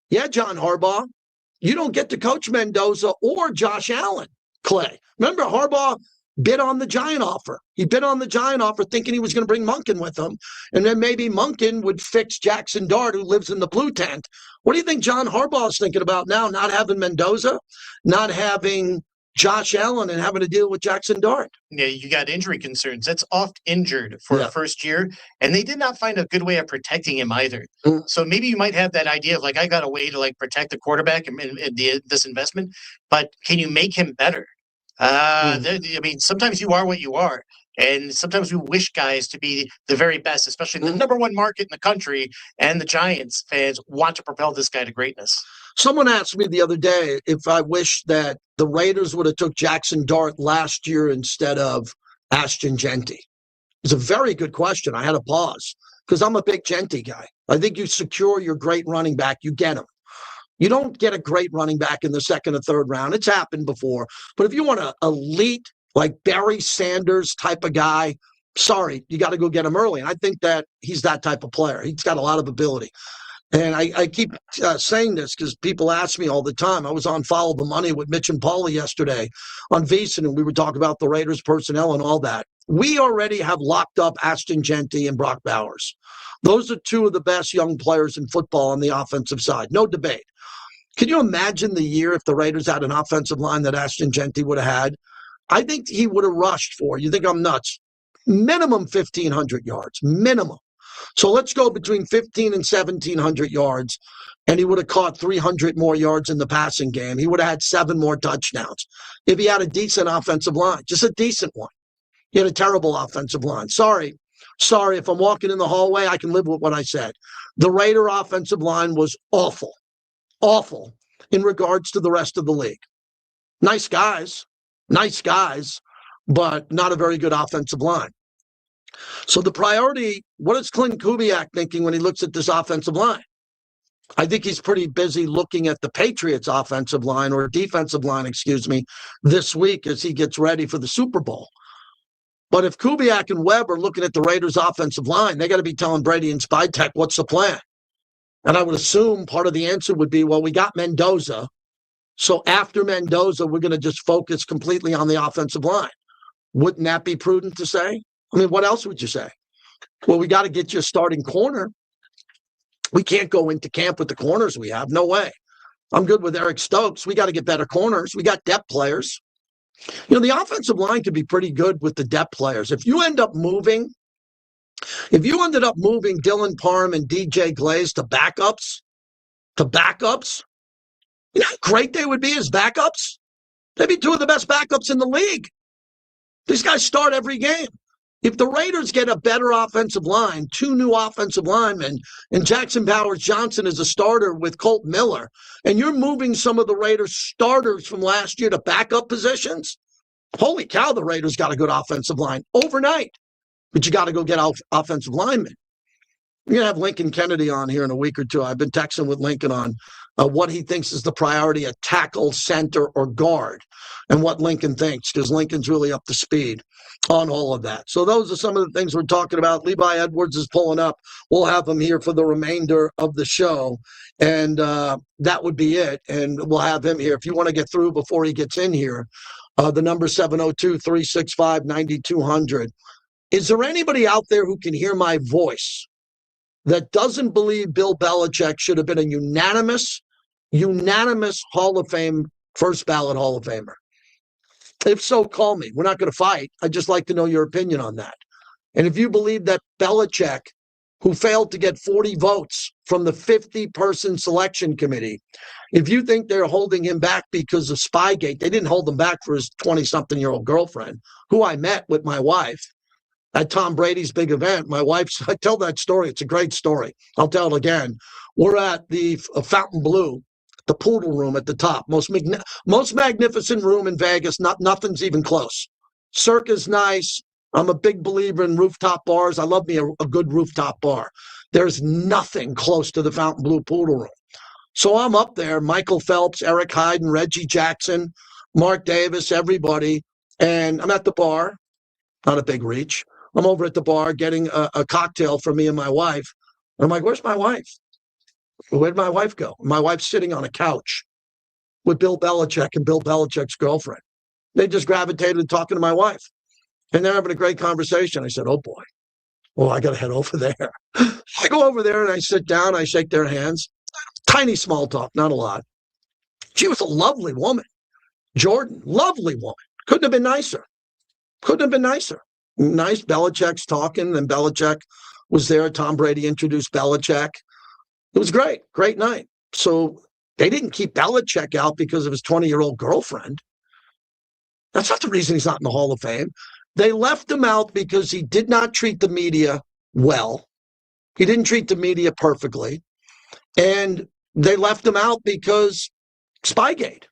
Yeah, John Harbaugh. You don't get to coach Mendoza or Josh Allen, Clay. Remember, Harbaugh bid on the Giant offer. He bid on the Giant offer thinking he was going to bring Monken with him, and then maybe Monken would fix Jackson Dart, who lives in the blue tent. What do you think John Harbaugh is thinking about now, not having Mendoza, not having Josh Allen, and having to deal with Jackson Dart? Yeah, you got injury concerns. That's oft injured for a first year, and they did not find a good way of protecting him either. So maybe you might have that idea of like, I got a way to like protect the quarterback and this investment, but can you make him better? I mean, sometimes you are what you are, and sometimes we wish guys to be the very best, especially the number one market in the country, and the Giants fans want to propel this guy to greatness. Someone asked me the other day if I wish that the Raiders would have took Jackson Dart last year instead of Ashton Genty. It's a very good question. I had to pause because I'm a big Genty guy. I think you secure your great running back, you get him. You don't get a great running back in the second or third round. It's happened before. But if you want an elite, like Barry Sanders type of guy, sorry, you got to go get him early. And I think that he's that type of player. He's got a lot of ability. And I keep saying this because people ask me all the time. I was on Follow the Money with Mitch and Paula yesterday on VEASAN, and we were talking about the Raiders personnel and all that. We already have locked up Ashton Genty and Brock Bowers. Those are two of the best young players in football on the offensive side. No debate. Can you imagine the year if the Raiders had an offensive line that Ashton Genty would have had? I think he would have rushed for, you think I'm nuts, minimum 1,500 yards, minimum. So let's go between 15 and 1,700 yards, and he would have caught 300 more yards in the passing game. He would have had 7 more touchdowns if he had a decent offensive line, just a decent one. He had a terrible offensive line. Sorry, if I'm walking in the hallway, I can live with what I said. The Raider offensive line was awful in regards to the rest of the league. Nice guys, but not a very good offensive line. So the priority, what is Clint Kubiak thinking when he looks at this offensive line? I think he's pretty busy looking at the Patriots offensive line or defensive line, this week as he gets ready for the Super Bowl. But if Kubiak and Webb are looking at the Raiders offensive line, they got to be telling Brady and Spytek, what's the plan? And I would assume part of the answer would be, well, we got Mendoza. So after Mendoza, we're going to just focus completely on the offensive line. Wouldn't that be prudent to say? I mean, what else would you say? Well, we got to get you a starting corner. We can't go into camp with the corners we have. No way. I'm good with Eric Stokes. We got to get better corners. We got depth players. You know, the offensive line could be pretty good with the depth players. If you ended up moving Dylan Parham and DJ Glaze to backups, you know how great they would be as backups? They'd be two of the best backups in the league. These guys start every game. If the Raiders get a better offensive line, 2 new offensive linemen, and Jackson Powers-Johnson is a starter with Colt Miller, and you're moving some of the Raiders starters from last year to backup positions, holy cow, the Raiders got a good offensive line overnight. But you got to go get offensive linemen. We're going to have Lincoln Kennedy on here in a week or two. I've been texting with Lincoln on what he thinks is the priority at tackle, center, or guard, and what Lincoln thinks, because Lincoln's really up to speed on all of that. So those are some of the things we're talking about. Levi Edwards is pulling up. We'll have him here for the remainder of the show, and that would be it. And we'll have him here. If you want to get through before he gets in here, the number 702-365-9200. Is there anybody out there who can hear my voice that doesn't believe Bill Belichick should have been a unanimous Hall of Fame, first ballot Hall of Famer? If so, call me. We're not going to fight. I'd just like to know your opinion on that. And if you believe that Belichick, who failed to get 40 votes from the 50-person selection committee, if you think they're holding him back because of Spygate, they didn't hold him back for his 20-something-year-old girlfriend, who I met with my wife at Tom Brady's big event. I tell that story. It's a great story. I'll tell it again. We're at the Fontainebleau, the poodle room at the top. Most magnificent room in Vegas. Nothing's even close. Circa's nice. I'm a big believer in rooftop bars. I love me a good rooftop bar. There's nothing close to the Fontainebleau poodle room. So I'm up there, Michael Phelps, Eric Hyden, Reggie Jackson, Mark Davis, everybody. And I'm at the bar. Not a big reach. I'm over at the bar getting a cocktail for me and my wife. And I'm like, where's my wife? Where'd my wife go? My wife's sitting on a couch with Bill Belichick and Bill Belichick's girlfriend. They just gravitated to talking to my wife. And they're having a great conversation. I said, oh, boy. Well, I got to head over there. I go over there and I sit down. I shake their hands. Tiny small talk, not a lot. She was a lovely woman. Jordan, lovely woman. Couldn't have been nicer. Nice. Belichick's talking, and Belichick was there. Tom Brady introduced Belichick. It was great. Great night. So they didn't keep Belichick out because of his 20-year-old girlfriend. That's not the reason he's not in the Hall of Fame. They left him out because he did not treat the media well. He didn't treat the media perfectly. And they left him out because Spygate.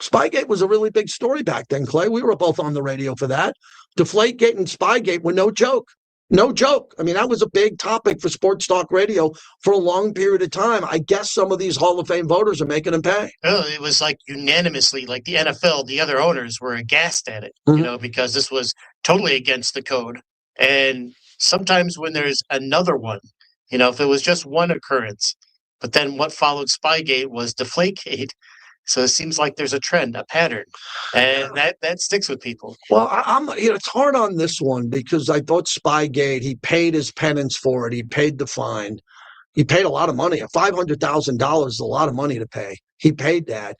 Spygate was a really big story back then, Clay. We were both on the radio for that. Deflategate and Spygate were no joke. No joke. I mean, that was a big topic for sports talk radio for a long period of time. I guess some of these Hall of Fame voters are making them pay. Oh, it was like unanimously, like the NFL, the other owners were aghast at it, you know, because this was totally against the code. And sometimes when there's another one if it was just one occurrence. But then what followed Spygate was Deflategate. So it seems like there's a trend, a pattern, and that sticks with people. Well, I'm it's hard on this one because I thought Spygate, he paid his penance for it. He paid the fine. He paid a lot of money. $500,000 is a lot of money to pay. He paid that.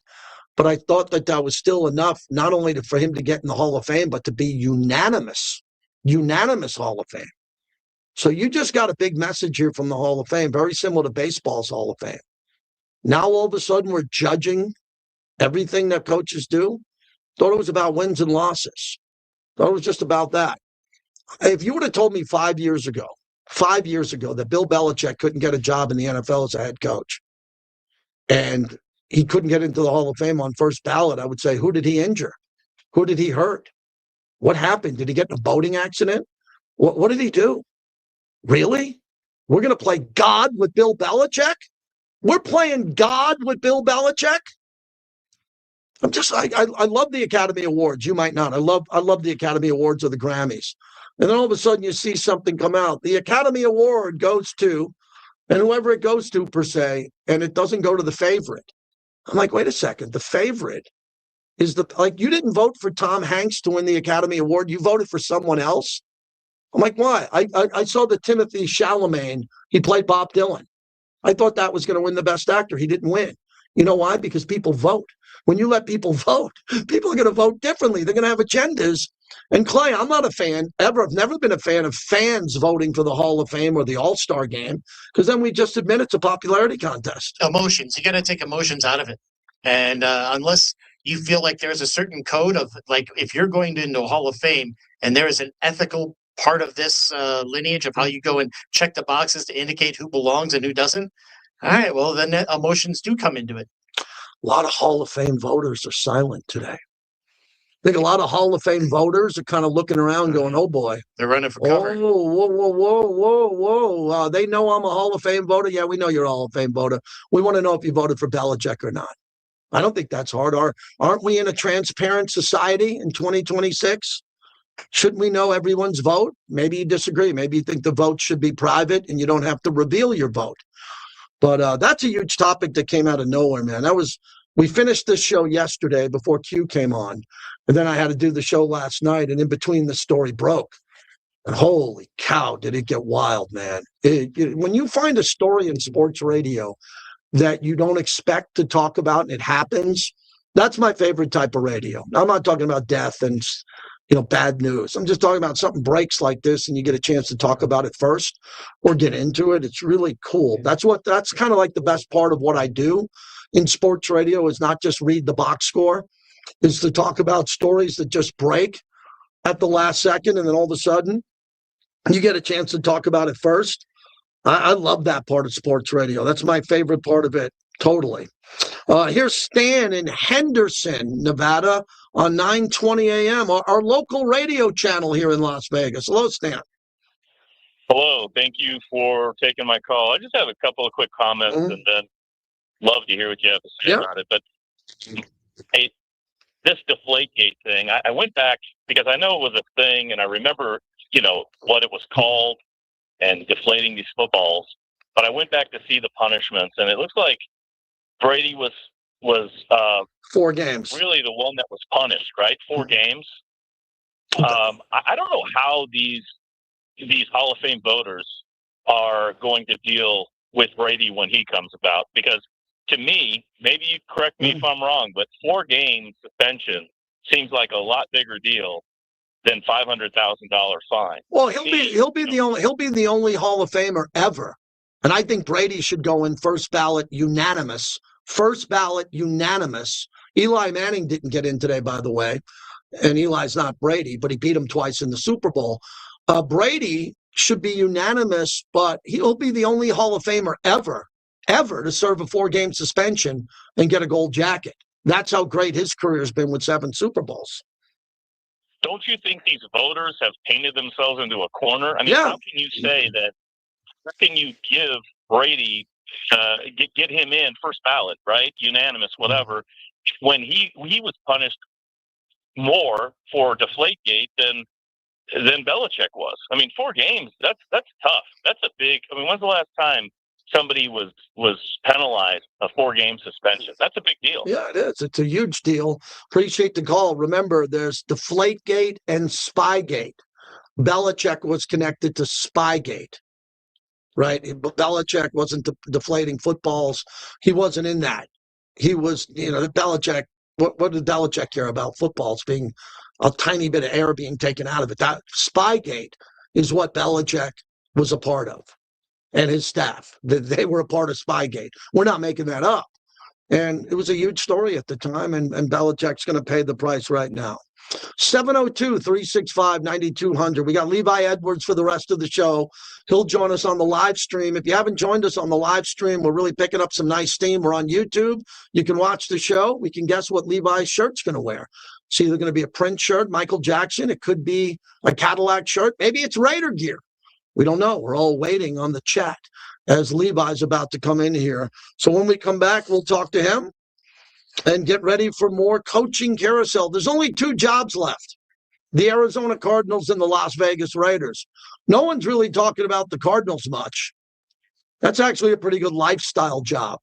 But I thought that was still enough, not only for him to get in the Hall of Fame, but to be unanimous Hall of Fame. So you just got a big message here from the Hall of Fame, very similar to baseball's Hall of Fame. Now all of a sudden we're judging everything that coaches do. Thought it was about wins and losses. Thought it was just about that. If you would have told me 5 years ago that Bill Belichick couldn't get a job in the NFL as a head coach, and he couldn't get into the Hall of Fame on first ballot, I would say, who did he injure? Who did he hurt? What happened? Did he get in a boating accident? What did he do? Really? We're going to play God with Bill Belichick? We're playing God with Bill Belichick? I love the Academy Awards. You might not. I love the Academy Awards or the Grammys. And then all of a sudden you see something come out. The Academy Award goes to, and whoever it goes to per se, and it doesn't go to the favorite. I'm like, wait a second. The favorite is you didn't vote for Tom Hanks to win the Academy Award. You voted for someone else. I'm like, why? I saw that Timothy Chalamet, he played Bob Dylan. I thought that was going to win the best actor. He didn't win. You know why? Because people vote. When you let people vote, people are going to vote differently. They're going to have agendas. And Clay, I'm not a fan ever. I've never been a fan of fans voting for the Hall of Fame or the All-Star game, because then we just admit it's a popularity contest. Emotions. You got to take emotions out of it. And unless you feel like there's a certain code of, like, if you're going into a Hall of Fame and there is an ethical part of this lineage of how you go and check the boxes to indicate who belongs and who doesn't, all right, well, then emotions do come into it. A lot of Hall of Fame voters are silent today. I think a lot of Hall of Fame voters are kind of looking around going, oh, boy. They're running for cover. Whoa. They know I'm a Hall of Fame voter. Yeah, we know you're a Hall of Fame voter. We want to know if you voted for Belichick or not. I don't think that's hard. Aren't we in a transparent society in 2026? Shouldn't we know everyone's vote? Maybe you disagree. Maybe you think the vote should be private and you don't have to reveal your vote. But that's a huge topic that came out of nowhere, man. We finished this show yesterday before Q came on, and then I had to do the show last night, and in between the story broke. And holy cow, did it get wild, man. When you find a story in sports radio that you don't expect to talk about and it happens, that's my favorite type of radio. I'm not talking about death and bad news. I'm just talking about something breaks like this and you get a chance to talk about it first or get into it. It's really cool. That's kind of like the best part of what I do in sports radio, is not just read the box score, is to talk about stories that just break at the last second, and then all of a sudden you get a chance to talk about it first. I love that part of sports radio. That's my favorite part of it, totally. Here's Stan in Henderson, Nevada, on 9:20 a.m., our local radio channel here in Las Vegas. Hello, Stan. Hello. Thank you for taking my call. I just have a couple of quick comments and then love to hear what you have to say about it. But hey, this Deflategate thing, I went back because I know it was a thing, and I remember, what it was called and deflating these footballs. But I went back to see the punishments, and it looks like Brady was 4 games. Really the one that was punished, right? 4 games. I don't know how these Hall of Fame voters are going to deal with Brady when he comes about, because to me, maybe you correct me if I'm wrong, but 4 game suspension seems like a lot bigger deal than $500,000 fine. Well, he'll be the only Hall of Famer ever, and I think Brady should go in first ballot unanimous. Eli Manning didn't get in today, by the way, and Eli's not Brady, but he beat him twice in the Super Bowl. Brady should be unanimous, but he'll be the only Hall of Famer ever to serve a 4-game suspension and get a gold jacket. That's how great his career has been with 7 Super Bowls. Don't you think these voters have painted themselves into a corner? I mean, how can you say that? How can you give Brady, get him in first ballot, right? Unanimous, whatever, when he was punished more for Deflategate than than Belichick was. I mean, 4 games, that's tough. That's a big, I mean, when's the last time somebody was penalized a 4-game suspension? That's a big deal. Yeah, it is. It's a huge deal. Appreciate the call. Remember, there's Deflategate and Spygate. Belichick was connected to Spygate, right? Belichick wasn't deflating footballs. He wasn't in that. He was, Belichick. What did Belichick care about? Footballs being a tiny bit of air being taken out of it. That Spygate is what Belichick was a part of, and his staff. They were a part of Spygate. We're not making that up. And it was a huge story at the time, and Belichick's going to pay the price right now. 702-365-9200. We got Levi Edwards for the rest of the show. He'll join us on the live stream. If you haven't joined us on the live stream, we're really picking up some nice steam. We're on YouTube. You can watch the show. We can guess what Levi's shirt's going to wear. It's either going to be a Prince shirt, Michael Jackson. It could be a Cadillac shirt. Maybe it's Raider gear. We don't know. We're all waiting on the chat as Levi's about to come in here. So when we come back, we'll talk to him and get ready for more coaching carousel. There's only 2 jobs left, the Arizona Cardinals and the Las Vegas Raiders. No one's really talking about the Cardinals much. That's actually a pretty good lifestyle job.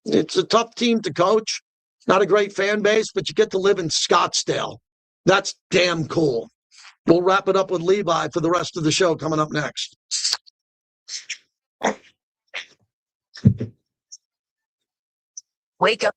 It's a tough team to coach, not a great fan base, but you get to live in Scottsdale. That's damn cool. We'll wrap it up with Levi for the rest of the show coming up next. Wake up.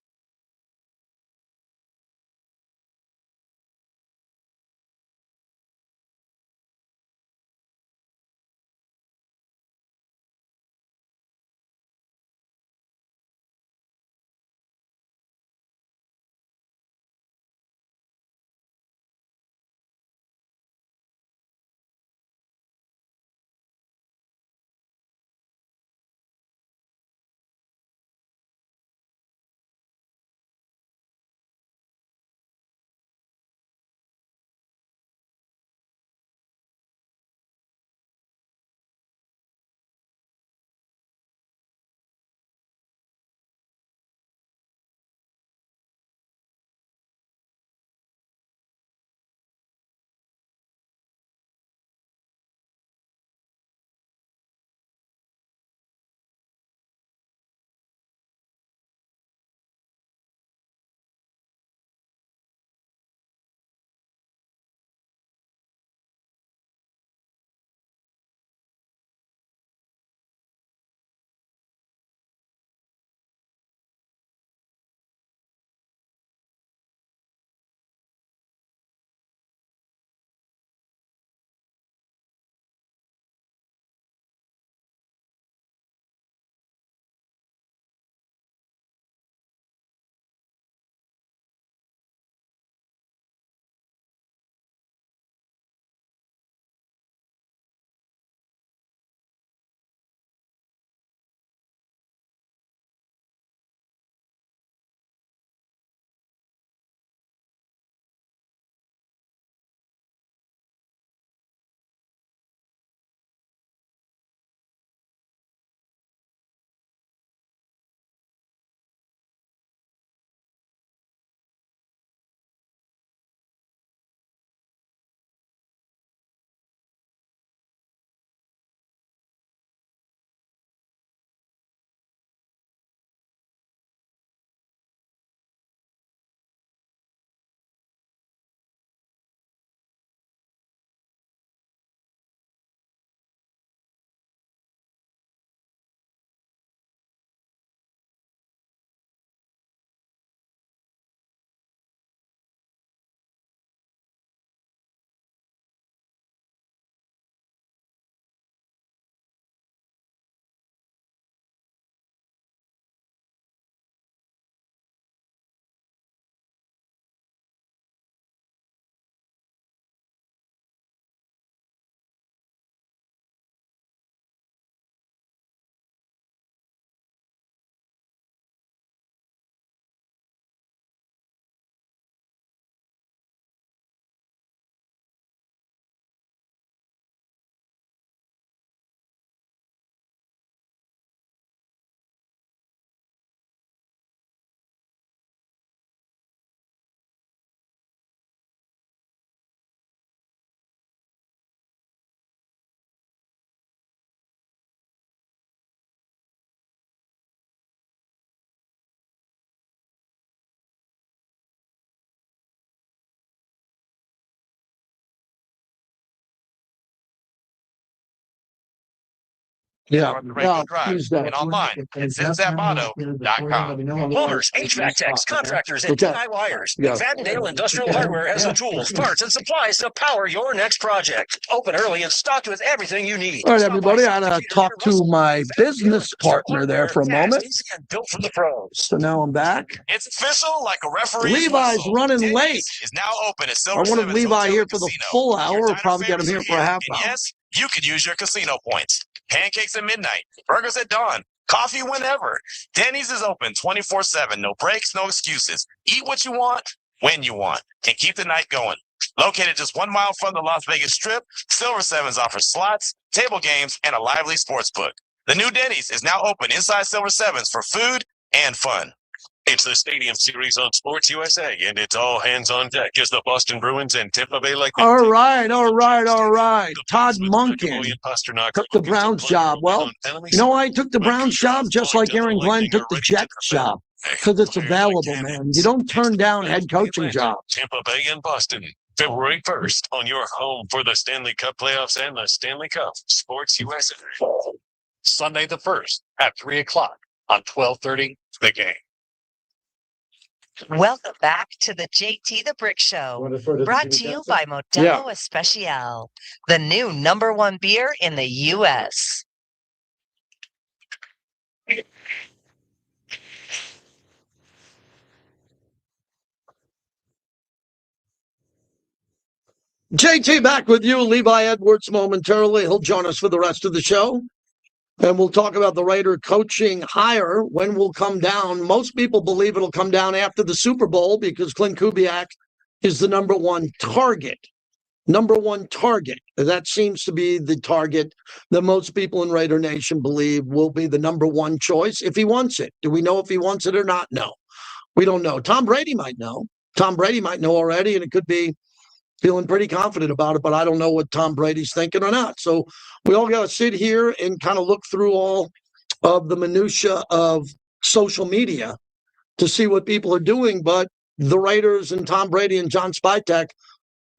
Yeah. on the regular drive and online at zinzavato.com. Plumbers, HVAC techs, contractors, and Okay. DIYers. Yeah. Van Dale Industrial Hardware has the tools, parts, and supplies to power your next project. Open early and stocked with everything you need. All right, everybody. I had to talk to my business partner there for a moment. Built from the pros. So now I'm back. It's official like a referee's Levi's whistle. running Denny's late. is now open at I Silver wanted Sevens Levi Hotel here and for the Casino. full hour. Your We'll diner probably get him here favorites for a are half and hour. yes, you can use your casino points. Pancakes at midnight, burgers at dawn, coffee whenever. Denny's is open 24/7. No breaks, no excuses. Eat what you want, when you want, and keep the night going. Located just 1 mile from the Las Vegas Strip, Silver Sevens offers slots, table games, and a lively sports book. The new Denny's is now open inside Silver Sevens for food and fun. It's the Stadium Series on Sports USA, and it's all hands on deck as the Boston Bruins and Tampa Bay Lightning. All right. Todd Monken took the Browns job. Well, you know why he took the Browns job? Just like Aaron Glenn took the Jets job. Because it's available, man. You don't turn down head coaching jobs. Tampa Bay and Boston, February 1st on your home for the Stanley Cup playoffs and the Stanley Cup Sports USA. Sunday the 1st at 3 o'clock on 12:30 The Game. Welcome back to the JT the Brick Show, brought to you by Modelo Especial, the new #1 beer in the U.S. JT back with you. Levi Edwards momentarily. He'll join us for the rest of the show. And we'll talk about the Raider coaching hire, when will come down. Most people believe it'll come down after the Super Bowl because Clint Kubiak is the #1 target. #1 target. That seems to be the target that most people in Raider Nation believe will be the #1 choice if he wants it. Do we know if he wants it or not? No. We don't know. Tom Brady might know. Tom Brady might know already, and it could be feeling pretty confident about it, but I don't know what Tom Brady's thinking or not. So we all got to sit here and kind of look through all of the minutia of social media to see what people are doing. But the Raiders and Tom Brady and John Spytek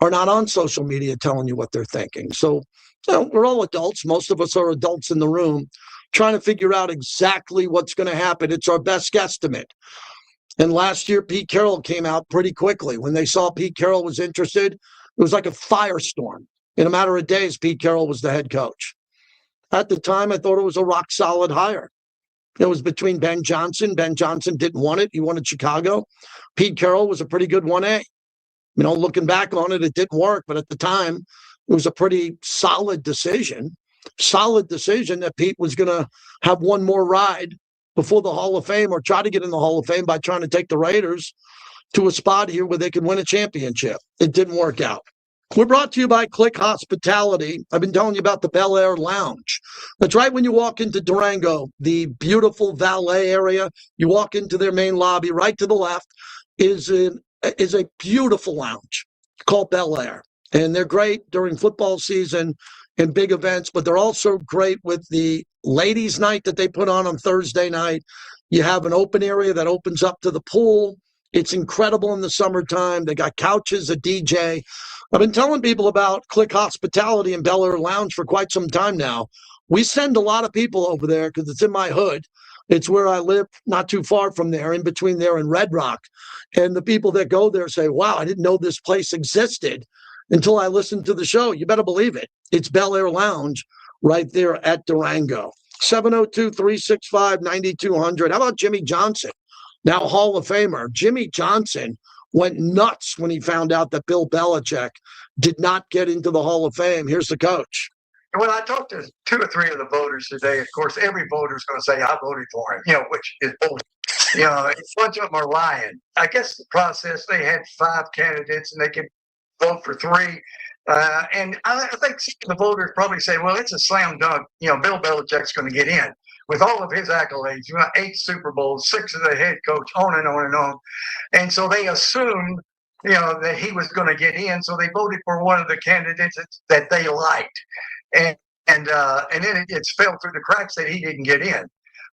are not on social media telling you what they're thinking. So, we're all adults. Most of us are adults in the room trying to figure out exactly what's going to happen. It's our best guesstimate. And last year, Pete Carroll came out pretty quickly. When they saw Pete Carroll was interested, it was like a firestorm. In a matter of days, Pete Carroll was the head coach. At the time, I thought it was a rock-solid hire. It was between Ben Johnson. Ben Johnson didn't want it. He wanted Chicago. Pete Carroll was a pretty good 1A. Looking back on it, it didn't work. But at the time, it was a pretty solid decision. Solid decision that Pete was going to have one more ride before the Hall of Fame, or try to get in the Hall of Fame by trying to take the Raiders to a spot here where they can win a championship. It didn't work out. We're brought to you by Click Hospitality. I've been telling you about the Bel Air Lounge. That's right when you walk into Durango, the beautiful valet area. You walk into their main lobby. Right to the left is a beautiful lounge called Bel Air. And they're great during football season and big events, but they're also great with the ladies' night that they put on Thursday night. You have an open area that opens up to the pool. It's incredible in the summertime. They got couches, a DJ. I've been telling people about Click Hospitality and Bel Air Lounge for quite some time now. We send a lot of people over there because it's in my hood. It's where I live, not too far from there, in between there and Red Rock. And the people that go there say, wow, I didn't know this place existed until I listened to the show. You better believe it. It's Bel Air Lounge right there at Durango. 702-365-9200. How about Jimmy Johnson? Now Hall of Famer. Jimmy Johnson went nuts when he found out that Bill Belichick did not get into the Hall of Fame. Here's the coach. When I talked to 2 or 3 of the voters today, of course, every voter is going to say, I voted for him, which is bullshit. A bunch of them are lying. I guess the process, they had 5 candidates and they could vote for 3. And I think the voters probably say, well, it's a slam dunk. Bill Belichick's going to get in with all of his accolades, 8 Super Bowls, 6 as the head coach, on and on and on. And so they assumed, that he was going to get in. So they voted for one of the candidates that they liked. And then it fell through the cracks that he didn't get in.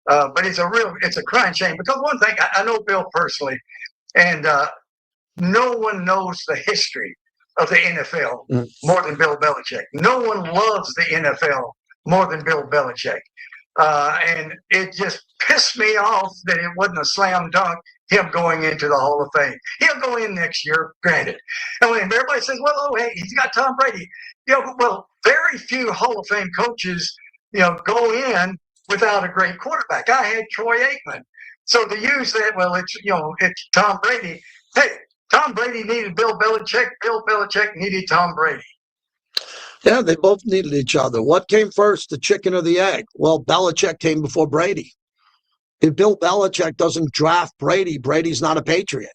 But it's a crying shame, because one thing, I know Bill personally, and no one knows the history of the NFL more than Bill Belichick. No one loves the NFL more than Bill Belichick. And it just pissed me off that it wasn't a slam dunk, him going into the Hall of Fame. He'll go in next year, granted. And when everybody says, well, oh, hey, he's got Tom Brady. Well, very few Hall of Fame coaches, go in without a great quarterback. I had Troy Aikman. So to use that, well, it's Tom Brady. Hey, Tom Brady needed Bill Belichick. Bill Belichick needed Tom Brady. Yeah, they both needed each other. What came first, the chicken or the egg? Well, Belichick came before Brady. If Bill Belichick doesn't draft Brady, Brady's not a Patriot.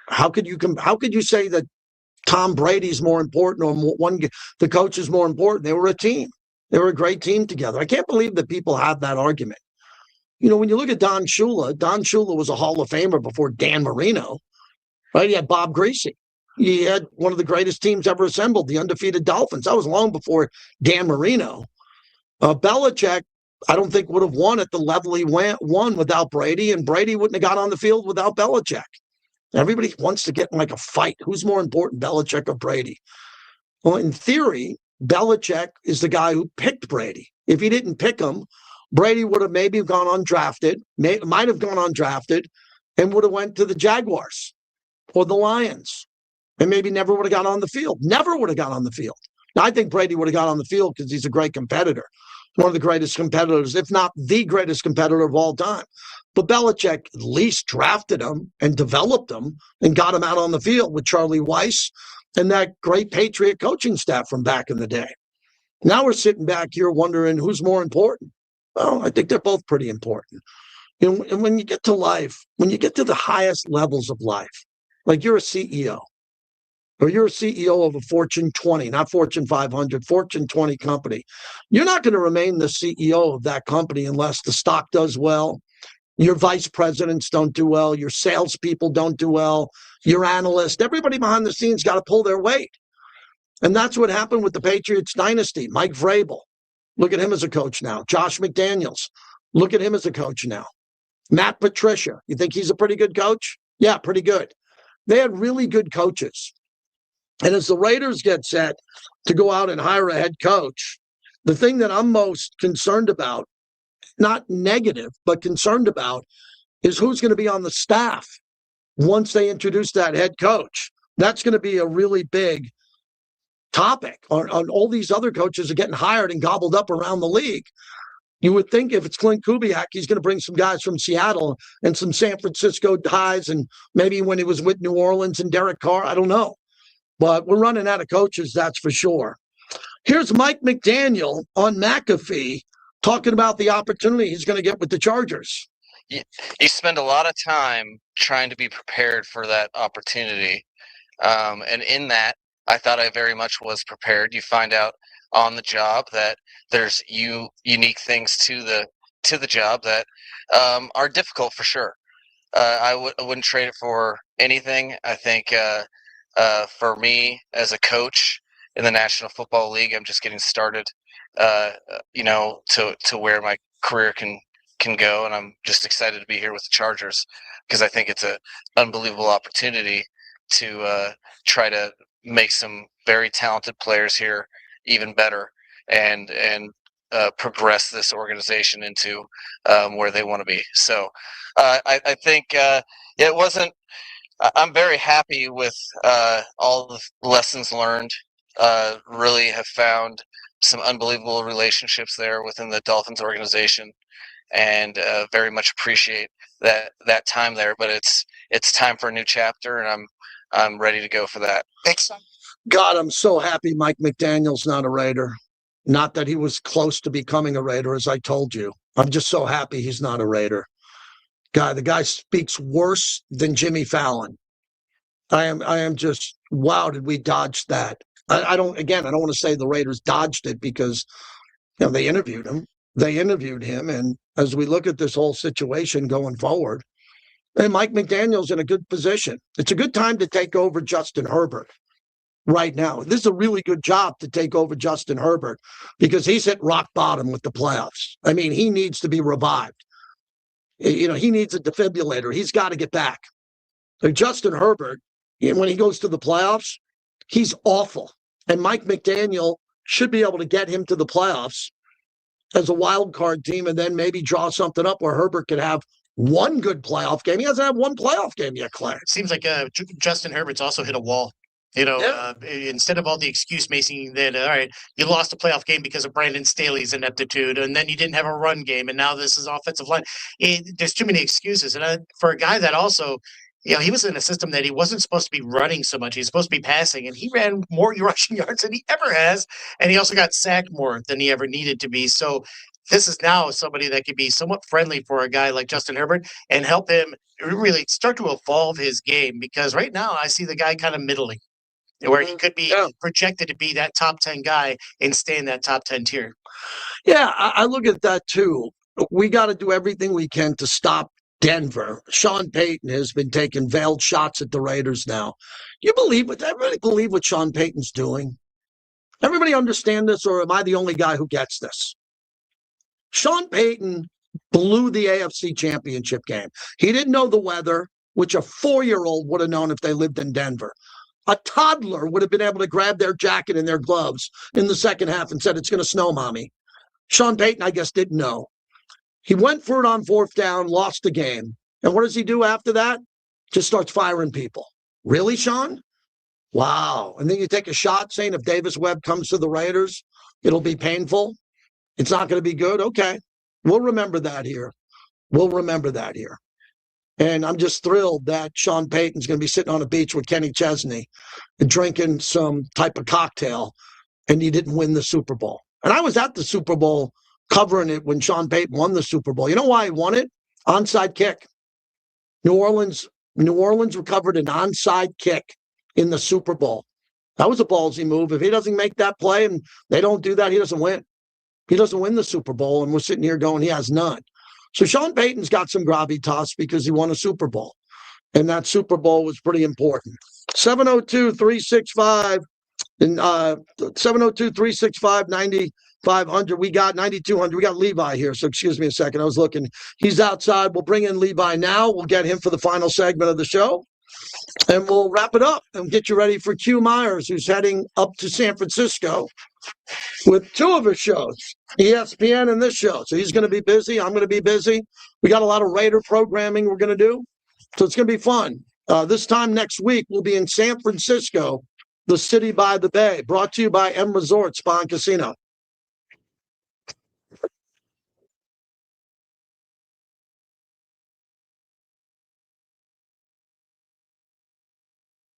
How could you say that Tom Brady's more important or the coach is more important? They were a team. They were a great team together. I can't believe that people have that argument. When you look at Don Shula was a Hall of Famer before Dan Marino, right? He had Bob Greasy. He had one of the greatest teams ever assembled, the undefeated Dolphins. That was long before Dan Marino. Belichick, I don't think would have won at the level he won without Brady, and Brady wouldn't have got on the field without Belichick. Everybody wants to get in like a fight. Who's more important, Belichick or Brady? Well, in theory, Belichick is the guy who picked Brady. If he didn't pick him, Brady would have maybe gone undrafted, might have gone undrafted, and would have went to the Jaguars or the Lions, and maybe never would have got on the field. Never would have got on the field. Now, I think Brady would have got on the field because he's a great competitor, one of the greatest competitors, if not the greatest competitor of all time. But Belichick at least drafted him and developed him and got him out on the field with Charlie Weiss and that great Patriot coaching staff from back in the day. Now we're sitting back here wondering who's more important. Well, I think they're both pretty important. And when you get to life, when you get to the highest levels of life, like you're a CEO, or you're a CEO of a Fortune 20, not Fortune 500, Fortune 20 company, you're not going to remain the CEO of that company unless the stock does well, your vice presidents don't do well, your salespeople don't do well, your analysts, everybody behind the scenes got to pull their weight. And that's what happened with the Patriots dynasty. Mike Vrabel, look at him as a coach now. Josh McDaniels, look at him as a coach now. Matt Patricia, you think he's a pretty good coach? Yeah, pretty good. They had really good coaches. And as the Raiders get set to go out and hire a head coach, the thing that I'm most concerned about, not negative, but concerned about, is who's going to be on the staff once they introduce that head coach. That's going to be a really big topic. On all these other coaches are getting hired and gobbled up around the league. You would think if it's Clint Kubiak, he's going to bring some guys from Seattle and some San Francisco guys, and maybe when he was with New Orleans and Derek Carr, I don't know. But we're running out of coaches, that's for sure. Here's Mike McDaniel on McAfee talking about the opportunity he's going to get with the Chargers. You spend a lot of time trying to be prepared for that opportunity. And in that, I thought I very much was prepared. You find out on the job that there's unique things to the job that are difficult for sure. I wouldn't trade it for anything. I think for me as a coach in the National Football League, I'm just getting started, to where my career can go. And I'm just excited to be here with the Chargers because I think it's an unbelievable opportunity to try to make some very talented players here even better and progress this organization into where they want to be. So I think it wasn't. I'm very happy with all the lessons learned. Really have found some unbelievable relationships there within the Dolphins organization, and very much appreciate that time there. But it's time for a new chapter, and I'm ready to go for that. God, I'm so happy Mike McDaniel's not a Raider. Not that he was close to becoming a Raider, as I told you. I'm just so happy he's not a Raider. The guy speaks worse than Jimmy Fallon. I am just, wow, did we dodge that? I don't want to say the Raiders dodged it because, they interviewed him. They interviewed him. And as we look at this whole situation going forward, and Mike McDaniel's in a good position. It's a good time to take over Justin Herbert right now. This is a really good job to take over Justin Herbert because he's hit rock bottom with the playoffs. I mean, he needs to be revived. He needs a defibrillator. He's got to get back. So Justin Herbert, when he goes to the playoffs, he's awful. And Mike McDaniel should be able to get him to the playoffs as a wild card team and then maybe draw something up where Herbert could have one good playoff game. He hasn't had one playoff game yet, Clay. It seems like Justin Herbert's also hit a wall. Instead of all the excuse making that, all right, you lost a playoff game because of Brandon Staley's ineptitude, and then you didn't have a run game, and now this is offensive line. There's too many excuses. And for a guy that also, he was in a system that he wasn't supposed to be running so much. He's supposed to be passing, and he ran more rushing yards than he ever has, and he also got sacked more than he ever needed to be. So this is now somebody that could be somewhat friendly for a guy like Justin Herbert and help him really start to evolve his game, because right now I see the guy kind of middling, where he could be projected to be that top 10 guy and stay in that top 10 tier. Yeah, I look at that too. We got to do everything we can to stop Denver. Sean Payton has been taking veiled shots at the Raiders now. Everybody believe what Sean Payton's doing? Everybody understand this, or am I the only guy who gets this? Sean Payton blew the AFC Championship game. He didn't know the weather, which a 4-year-old would have known if they lived in Denver. A toddler would have been able to grab their jacket and their gloves in the second half and said, "It's going to snow, Mommy." Sean Payton, I guess, didn't know. He went for it on 4th down, lost the game. And what does he do after that? Just starts firing people. Really, Sean? Wow. And then you take a shot saying if Davis Webb comes to the Raiders, it'll be painful. It's not going to be good. Okay. We'll remember that here. And I'm just thrilled that Sean Payton's going to be sitting on a beach with Kenny Chesney and drinking some type of cocktail, and he didn't win the Super Bowl. And I was at the Super Bowl covering it when Sean Payton won the Super Bowl. You know why he won it? Onside kick. New Orleans recovered an onside kick in the Super Bowl. That was a ballsy move. If he doesn't make that play and they don't do that, he doesn't win. He doesn't win the Super Bowl, and we're sitting here going, he has none. So Sean Payton's got some gravitas because he won a Super Bowl, and that Super Bowl was pretty important. 702-365 and 702-365-9500. We got 9200. We got Levi here, so excuse me a second. I was looking. He's outside. We'll bring in Levi now. We'll get him for the final segment of the show, and we'll wrap it up and get you ready for Q Myers, who's heading up to San Francisco with 2 of his shows, ESPN and this show. So he's going to be busy. I'm going to be busy. We got a lot of Raider programming we're going to do. So it's going to be fun. This time next week, we'll be in San Francisco, the city by the bay, brought to you by M Resort Spa and Casino.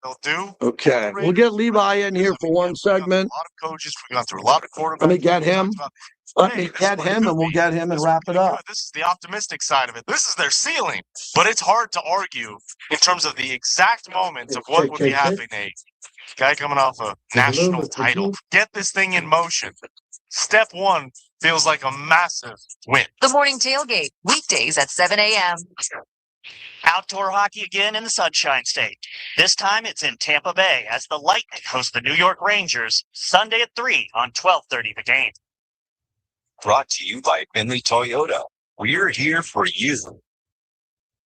They'll do. Okay. We'll get Levi in here for one segment. A lot of coaches. We've gone through a lot of quarterbacks. Let me get him. And we'll get him and wrap it up. This is the optimistic side of it. This is their ceiling. But it's hard to argue in terms of the exact moments of what would be happening. A guy coming off a national title. Get this thing in motion. Step 1 feels like a massive win. The Morning Tailgate, weekdays at 7 a.m. Outdoor hockey again in the Sunshine State. This time it's in Tampa Bay as the Lightning host the New York Rangers Sunday at 3 on 12:30 The Game. Brought to you by Finley Toyota. We're here for you.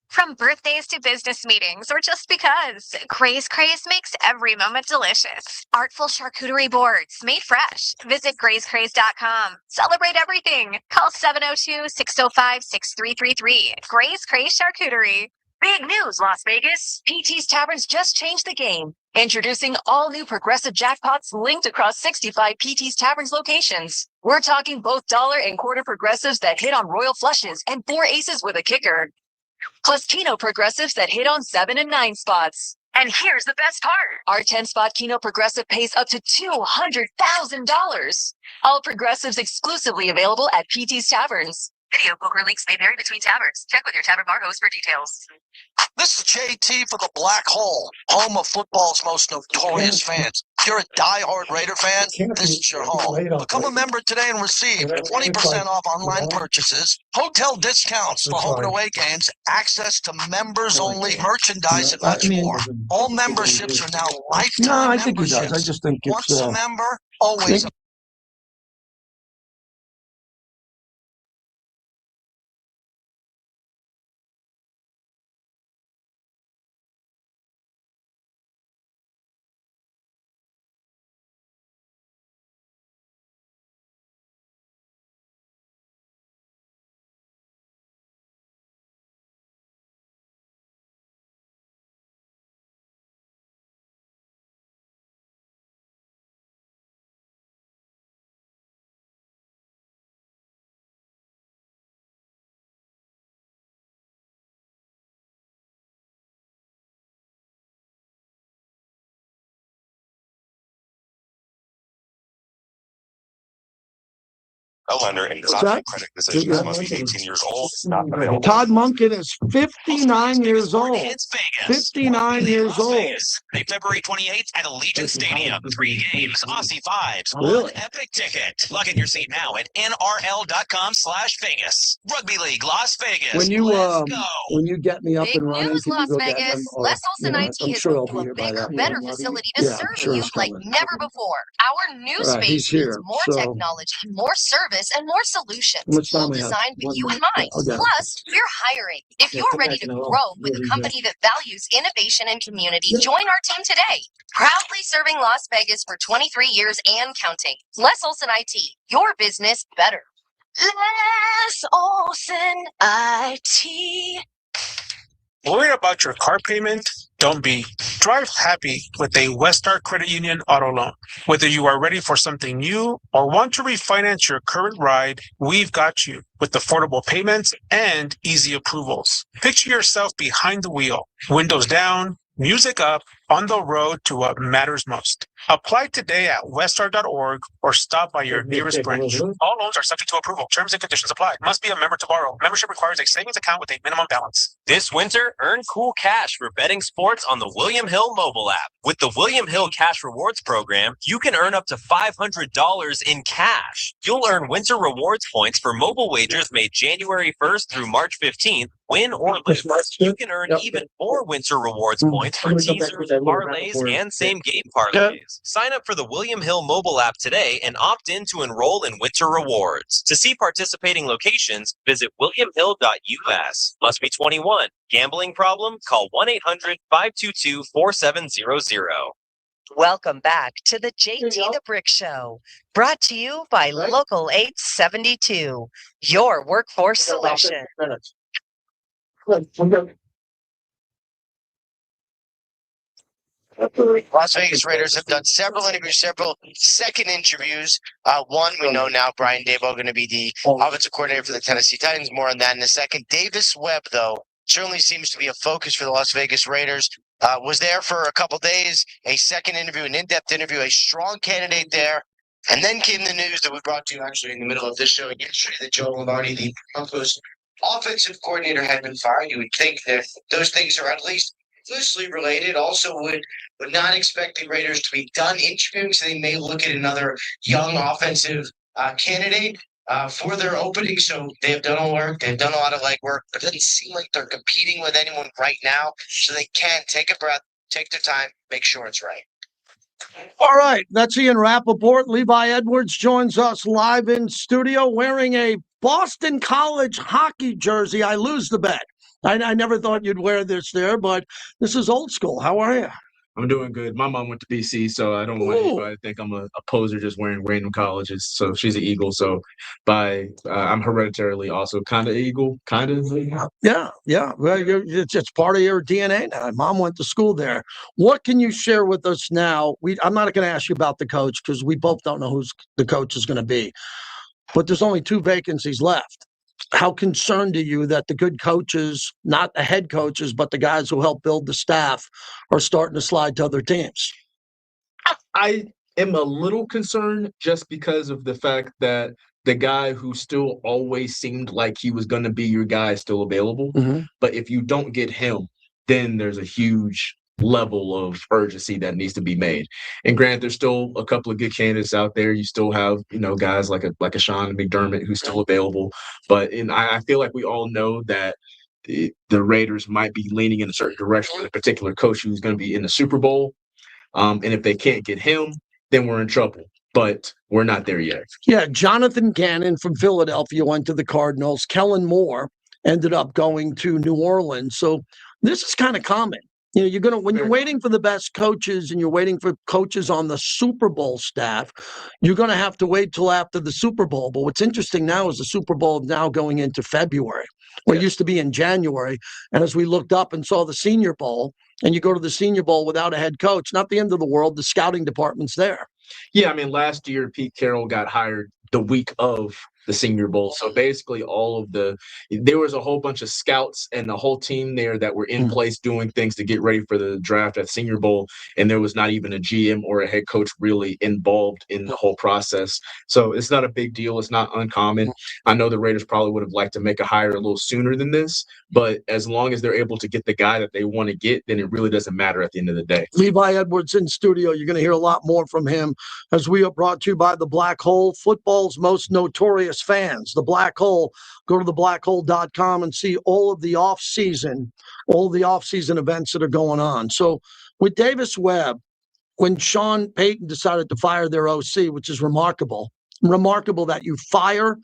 From birthdays to business meetings, or just because, Gray's Craze makes every moment delicious. Artful charcuterie boards, made fresh. Visit grayscraze.com. Celebrate everything. Call 702-605-6333. Gray's Craze Charcuterie. Big news, Las Vegas. PT's Taverns just changed the game. Introducing all new progressive jackpots linked across 65 PT's Taverns locations. We're talking both dollar and quarter progressives that hit on royal flushes and 4 aces with a kicker. Plus Keno progressives that hit on 7 and 9 spots. And here's the best part. Our 10-spot Keno progressive pays up to $200,000. All progressives exclusively available at PT's Taverns. Video poker links may vary between taverns. Check with your tavern bar host for details. This is JT for the Black Hole, home of football's most notorious fans. If you're a diehard Raider fan, this is your home. Become a member today and receive 20% off online purchases, hotel discounts for home and away games, access to members-only merchandise, and much more. All memberships are now lifetime memberships. I just think it's Once a member, always a A lender and does What's not that? make credit decisions. Must be 18 years old. Not available. Todd Monken is 59 years old. It's Vegas. 59 years Las old. Vegas. February 28th at Allegiant Stadium. 3 games, Aussie vibes, Really? one epic ticket. Plug in your seat now at nrl.com/Vegas. Rugby League Las Vegas. When you Let's go. when you get me up Big and running, news, can you Las go get Vegas. them? Or, Les Olson I'm IT has sure moved I'll to be a here by bigger, that better point. facility to Yeah, I'm serve sure you it's like coming. never before. Our new All right, space he's means here. more So, technology, more service, and more solutions. how much time All we have? designed with 1 you in minute. mind. Okay. Plus, we're hiring. If you're ready to grow with a company that values innovation and community, join our team today. Proudly serving Las Vegas for 23 years and counting. Les Olson IT, your business better. Les Olson IT. Worried about your car payment? Don't be. Drive happy with a Westar Credit Union auto loan. Whether you are ready for something new or want to refinance your current ride, we've got you with affordable payments and easy approvals. Picture yourself behind the wheel, windows down, music up, on the road to what matters most. Apply today at westar.org or stop by your nearest branch. All loans are subject to approval. Terms and conditions apply. Must be a member to borrow. Membership requires a savings account with a minimum balance. This winter, earn cool cash for betting sports on the William Hill mobile app. With the William Hill Cash Rewards program, you can earn up to $500 in cash. You'll earn winter rewards points for mobile wagers made January 1st through March 15th, win or lose. You can earn even more winter rewards points for teasers, parlays, and same-game parlays. Sign up for the William Hill mobile app today and opt in to enroll in winter rewards. To see participating locations, visit williamhill.us. Must be 21. Gambling problem? Call 1-800-522-4700. Welcome back to the JT the Brick Show, brought to you by Local 872, your workforce solution. Las Vegas Raiders have done several interviews, several second interviews. One, we know now Brian Daboll going to be the offensive coordinator for the Tennessee Titans. More on that in a second. Davis Webb, though, certainly seems to be a focus for the Las Vegas Raiders. Was there for a couple days, a second interview, an in-depth interview, a strong candidate there. And then came the news that we brought to you actually in the middle of this show yesterday that Joe Lombardi, the Broncos offensive coordinator, had been fired. You would think that those things are at least loosely related. Also would not expect the Raiders to be done interviewing, so they may look at another young offensive candidate for their opening. So they have done all work. They've done a lot of legwork, but it doesn't seem like they're competing with anyone right now. So they can take a breath, take their time, make sure it's right. All right, that's Ian Rappaport. Levi Edwards joins us live in studio wearing a Boston College hockey jersey. I lose the bet. I never thought you'd wear this there, but this is old school. How are you? I'm doing good. My mom went to BC, so I don't want anybody to think I'm a poser just wearing random colleges. So she's an Eagle. So I'm hereditarily also kind of Eagle, kind of. Yeah. Well, it's part of your DNA now. Mom went to school there. What can you share with us now? I'm not going to ask you about the coach because we both don't know who the coach is going to be. But there's only 2 vacancies left. How concerned are you that the good coaches, not the head coaches, but the guys who help build the staff, are starting to slide to other teams? I am a little concerned just because of the fact that the guy who still always seemed like he was going to be your guy is still available. Mm-hmm. But if you don't get him, then there's a huge level of urgency that needs to be made. And granted, there's still a couple of good candidates out there. You still have, guys like a Sean McDermott who's still available. But I feel like we all know that the Raiders might be leaning in a certain direction with a particular coach who's going to be in the Super Bowl. And if they can't get him, then we're in trouble. But we're not there yet. Yeah, Jonathan Gannon from Philadelphia went to the Cardinals. Kellen Moore ended up going to New Orleans. So this is kind of common. When you're waiting for the best coaches and you're waiting for coaches on the Super Bowl staff, you're going to have to wait till after the Super Bowl. But what's interesting now is the Super Bowl now going into February, where it used to be in January. And as we looked up and saw the Senior Bowl, and you go to the Senior Bowl without a head coach, not the end of the world. The scouting department's there. Yeah, last year Pete Carroll got hired the week of the Senior Bowl. So basically there was a whole bunch of scouts and the whole team there that were in place doing things to get ready for the draft at Senior Bowl. And there was not even a GM or a head coach really involved in the whole process. So it's not a big deal. It's not uncommon. I know the Raiders probably would have liked to make a hire a little sooner than this, but as long as they're able to get the guy that they want to get, then it really doesn't matter at the end of the day. Levi Edwards in studio. You're going to hear a lot more from him as we are brought to you by The Black Hole, football's most notorious fans. The Black Hole. Go to theblackhole.com and see all the off-season events that are going on. So with Davis Webb, when Sean Payton decided to fire their OC, which is remarkable that you fire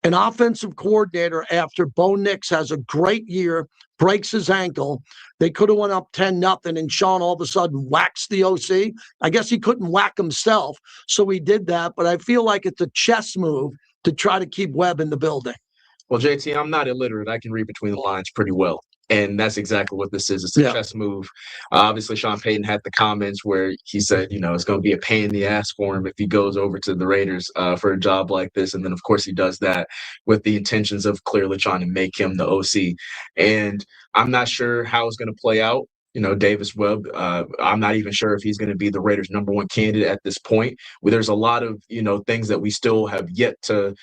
an offensive coordinator after Bo Nix has a great year, breaks his ankle. They could have went up 10-0, and Sean all of a sudden whacks the OC. I guess he couldn't whack himself, so he did that. But I feel like it's a chess move to try to keep Webb in the building. Well, JT, I'm not illiterate. I can read between the lines pretty well. And that's exactly what this is. It's a chess move. Obviously, Sean Payton had the comments where he said, it's going to be a pain in the ass for him if he goes over to the Raiders for a job like this. And then, of course, he does that with the intentions of clearly trying to make him the OC. And I'm not sure how it's going to play out. Davis Webb, I'm not even sure if he's going to be the Raiders' #1 candidate at this point. There's a lot of, things that we still have yet to,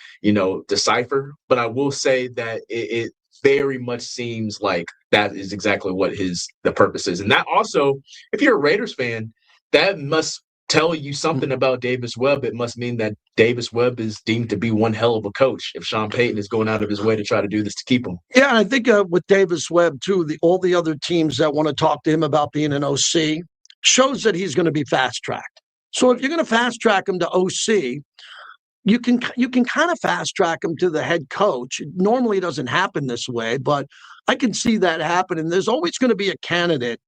decipher. But I will say that it very much seems like that is exactly what the purpose is. And that also, if you're a Raiders fan, that must tell you something about Davis Webb. It must mean that Davis Webb is deemed to be one hell of a coach if Sean Payton is going out of his way to try to do this to keep him. Yeah, and I think with Davis Webb, too, all the other teams that want to talk to him about being an OC shows that he's going to be fast-tracked. So if you're going to fast-track him to OC, you can kind of fast-track him to the head coach. Normally it doesn't happen this way, but I can see that happen. And there's always going to be a candidate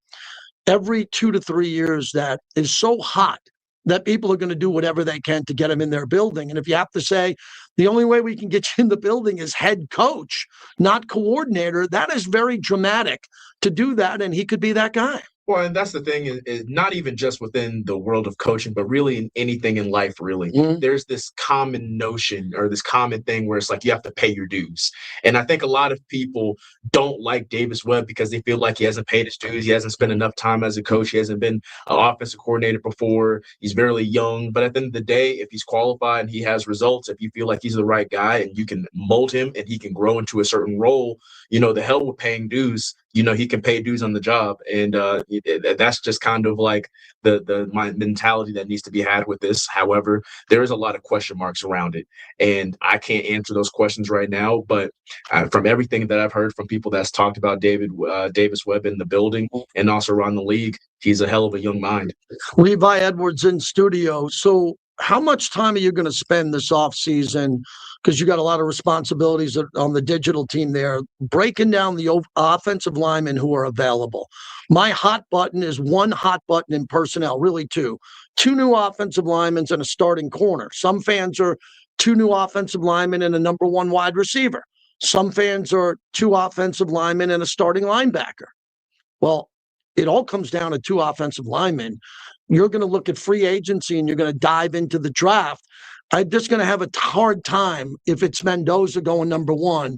every 2 to 3 years that is so hot that people are going to do whatever they can to get him in their building. And if you have to say the only way we can get you in the building is head coach, not coordinator, that is very dramatic to do that, and he could be that guy. Well, and that's the thing is not even just within the world of coaching, but really in anything in life, really. There's this common notion or this common thing where it's like you have to pay your dues. And I think a lot of people don't like Davis Webb because they feel like he hasn't paid his dues. He hasn't spent enough time as a coach. He hasn't been an offensive coordinator before. He's barely young. But at the end of the day, if he's qualified and he has results, if you feel like he's the right guy and you can mold him and he can grow into a certain role, the hell with paying dues. He can pay dues on the job. And that's just kind of like the mentality that needs to be had with this. However, there is a lot of question marks around it. And I can't answer those questions right now. But from everything that I've heard from people that's talked about Davis Webb in the building and also around the league, he's a hell of a young mind. Levi Edwards in studio. So how much time are you going to spend this offseason? Because you got a lot of responsibilities on the digital team there, breaking down the offensive linemen who are available. My hot button is one hot button in personnel, really two. 2 new offensive linemen and a starting corner. Some fans are 2 new offensive linemen and a #1 wide receiver. Some fans are 2 offensive linemen and a starting linebacker. Well, it all comes down to 2 offensive linemen. You're going to look at free agency and you're going to dive into the draft. I'm just going to have a hard time if it's Mendoza going #1,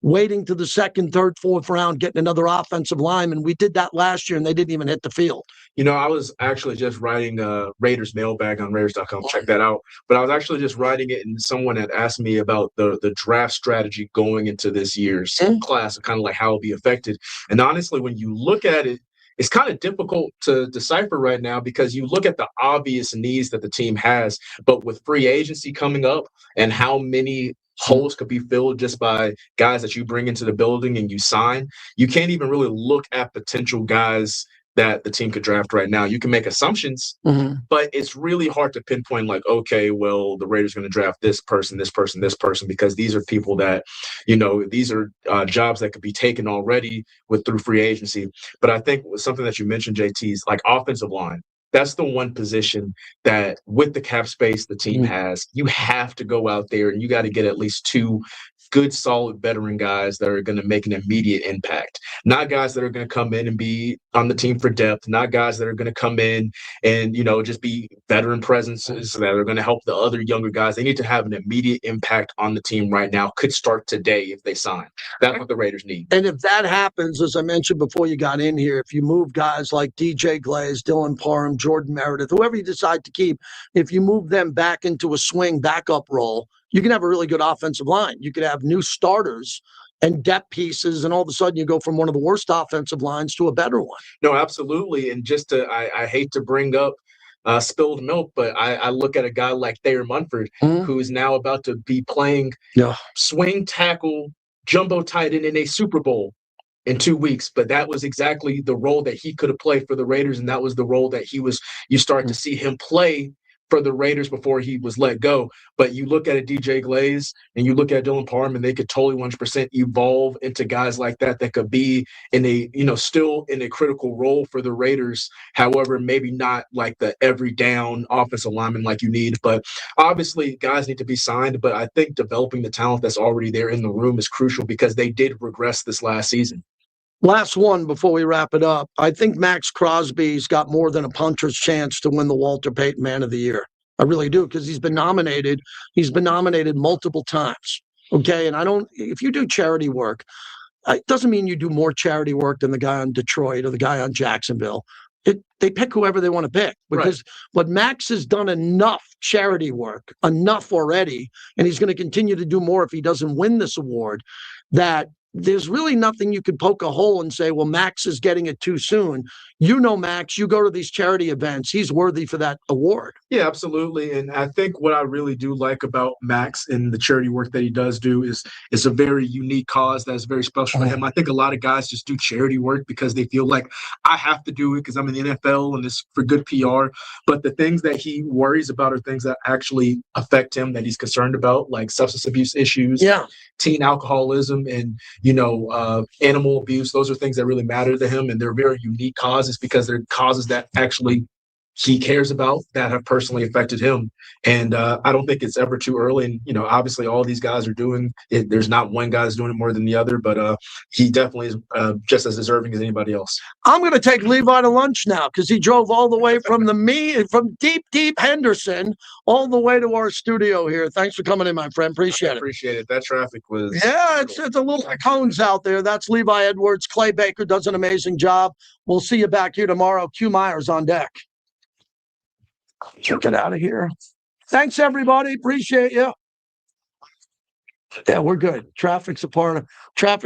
waiting to the 2nd, 3rd, 4th round, getting another offensive lineman. We did that last year and they didn't even hit the field. I was actually just writing Raiders mailbag on Raiders.com. Check that out. But I was actually just writing it, and someone had asked me about the draft strategy going into this year's class, and kind of like how it'll be affected. And honestly, when you look at it, it's kind of difficult to decipher right now because you look at the obvious needs that the team has, but with free agency coming up and how many holes could be filled just by guys that you bring into the building and you sign, you can't even really look at potential guys that the team could draft right now. You can make assumptions, but it's really hard to pinpoint like, okay, well, the Raiders are going to draft this person, this person, this person, because these are people that, these are jobs that could be taken already through free agency. But I think something that you mentioned, JT, is like offensive line. That's the one position that with the cap space the team has, you have to go out there and you got to get at least 2 good, solid veteran guys that are going to make an immediate impact. Not guys that are going to come in and be on the team for depth, not guys that are going to come in and, just be veteran presences that are going to help the other younger guys. They need to have an immediate impact on the team right now. Could start today if they sign. That's what the Raiders need. And if that happens, as I mentioned before you got in here, if you move guys like DJ Glaze, Dylan Parham, Jordan Meredith, whoever you decide to keep, if you move them back into a swing backup role, you can have a really good offensive line. You could have new starters and depth pieces, and all of a sudden you go from one of the worst offensive lines to a better one. No, absolutely. And just I hate to bring up spilled milk, but I look at a guy like Thayer Munford, who is now about to be playing swing tackle, jumbo tight end in a Super Bowl in 2 weeks. But that was exactly the role that he could have played for the Raiders, and that was the role that you start to see him play for the Raiders before he was let go. But you look at a DJ Glaze and you look at Dylan Parham, and they could totally 100% evolve into guys like that could be in a, still in a critical role for the Raiders. However, maybe not like the every down offensive lineman like you need. But obviously guys need to be signed. But I think developing the talent that's already there in the room is crucial, because they did regress this last season. Last one before we wrap it up. I think Max Crosby's got more than a puncher's chance to win the Walter Payton Man of the Year. I really do, because he's been nominated. He's been nominated multiple times. Okay, and if you do charity work, it doesn't mean you do more charity work than the guy on Detroit or the guy on Jacksonville. They pick whoever they want to pick, because what Max has done enough charity work, enough already, and he's going to continue to do more if he doesn't win this award, that there's really nothing you could poke a hole and say, well, Max is getting it too soon. Max, you go to these charity events, he's worthy for that award. Yeah, absolutely. And I think what I really do like about Max and the charity work that he does do is it's a very unique cause that's very special to him. I think a lot of guys just do charity work because they feel like, I have to do it because I'm in the NFL and it's for good PR. But the things that he worries about are things that actually affect him, that he's concerned about, like substance abuse issues, teen alcoholism, and animal abuse. Those are things that really matter to him, and they're very unique causes because they're causes that actually he cares about, that have personally affected him. And I don't think it's ever too early. And, obviously all these guys are doing it. There's not one guy that's doing it more than the other, but he definitely is just as deserving as anybody else. I'm going to take Levi to lunch now, because he drove all the way from from deep Henderson all the way to our studio here. Thanks for coming in, my friend. Appreciate it. Appreciate it. That traffic was... Yeah, it's a little cones out there. That's Levi Edwards. Clay Baker does an amazing job. We'll see you back here tomorrow. Q Myers on deck. Get out of here. Thanks, everybody. Appreciate you. Yeah, we're good. Traffic's a part of traffic.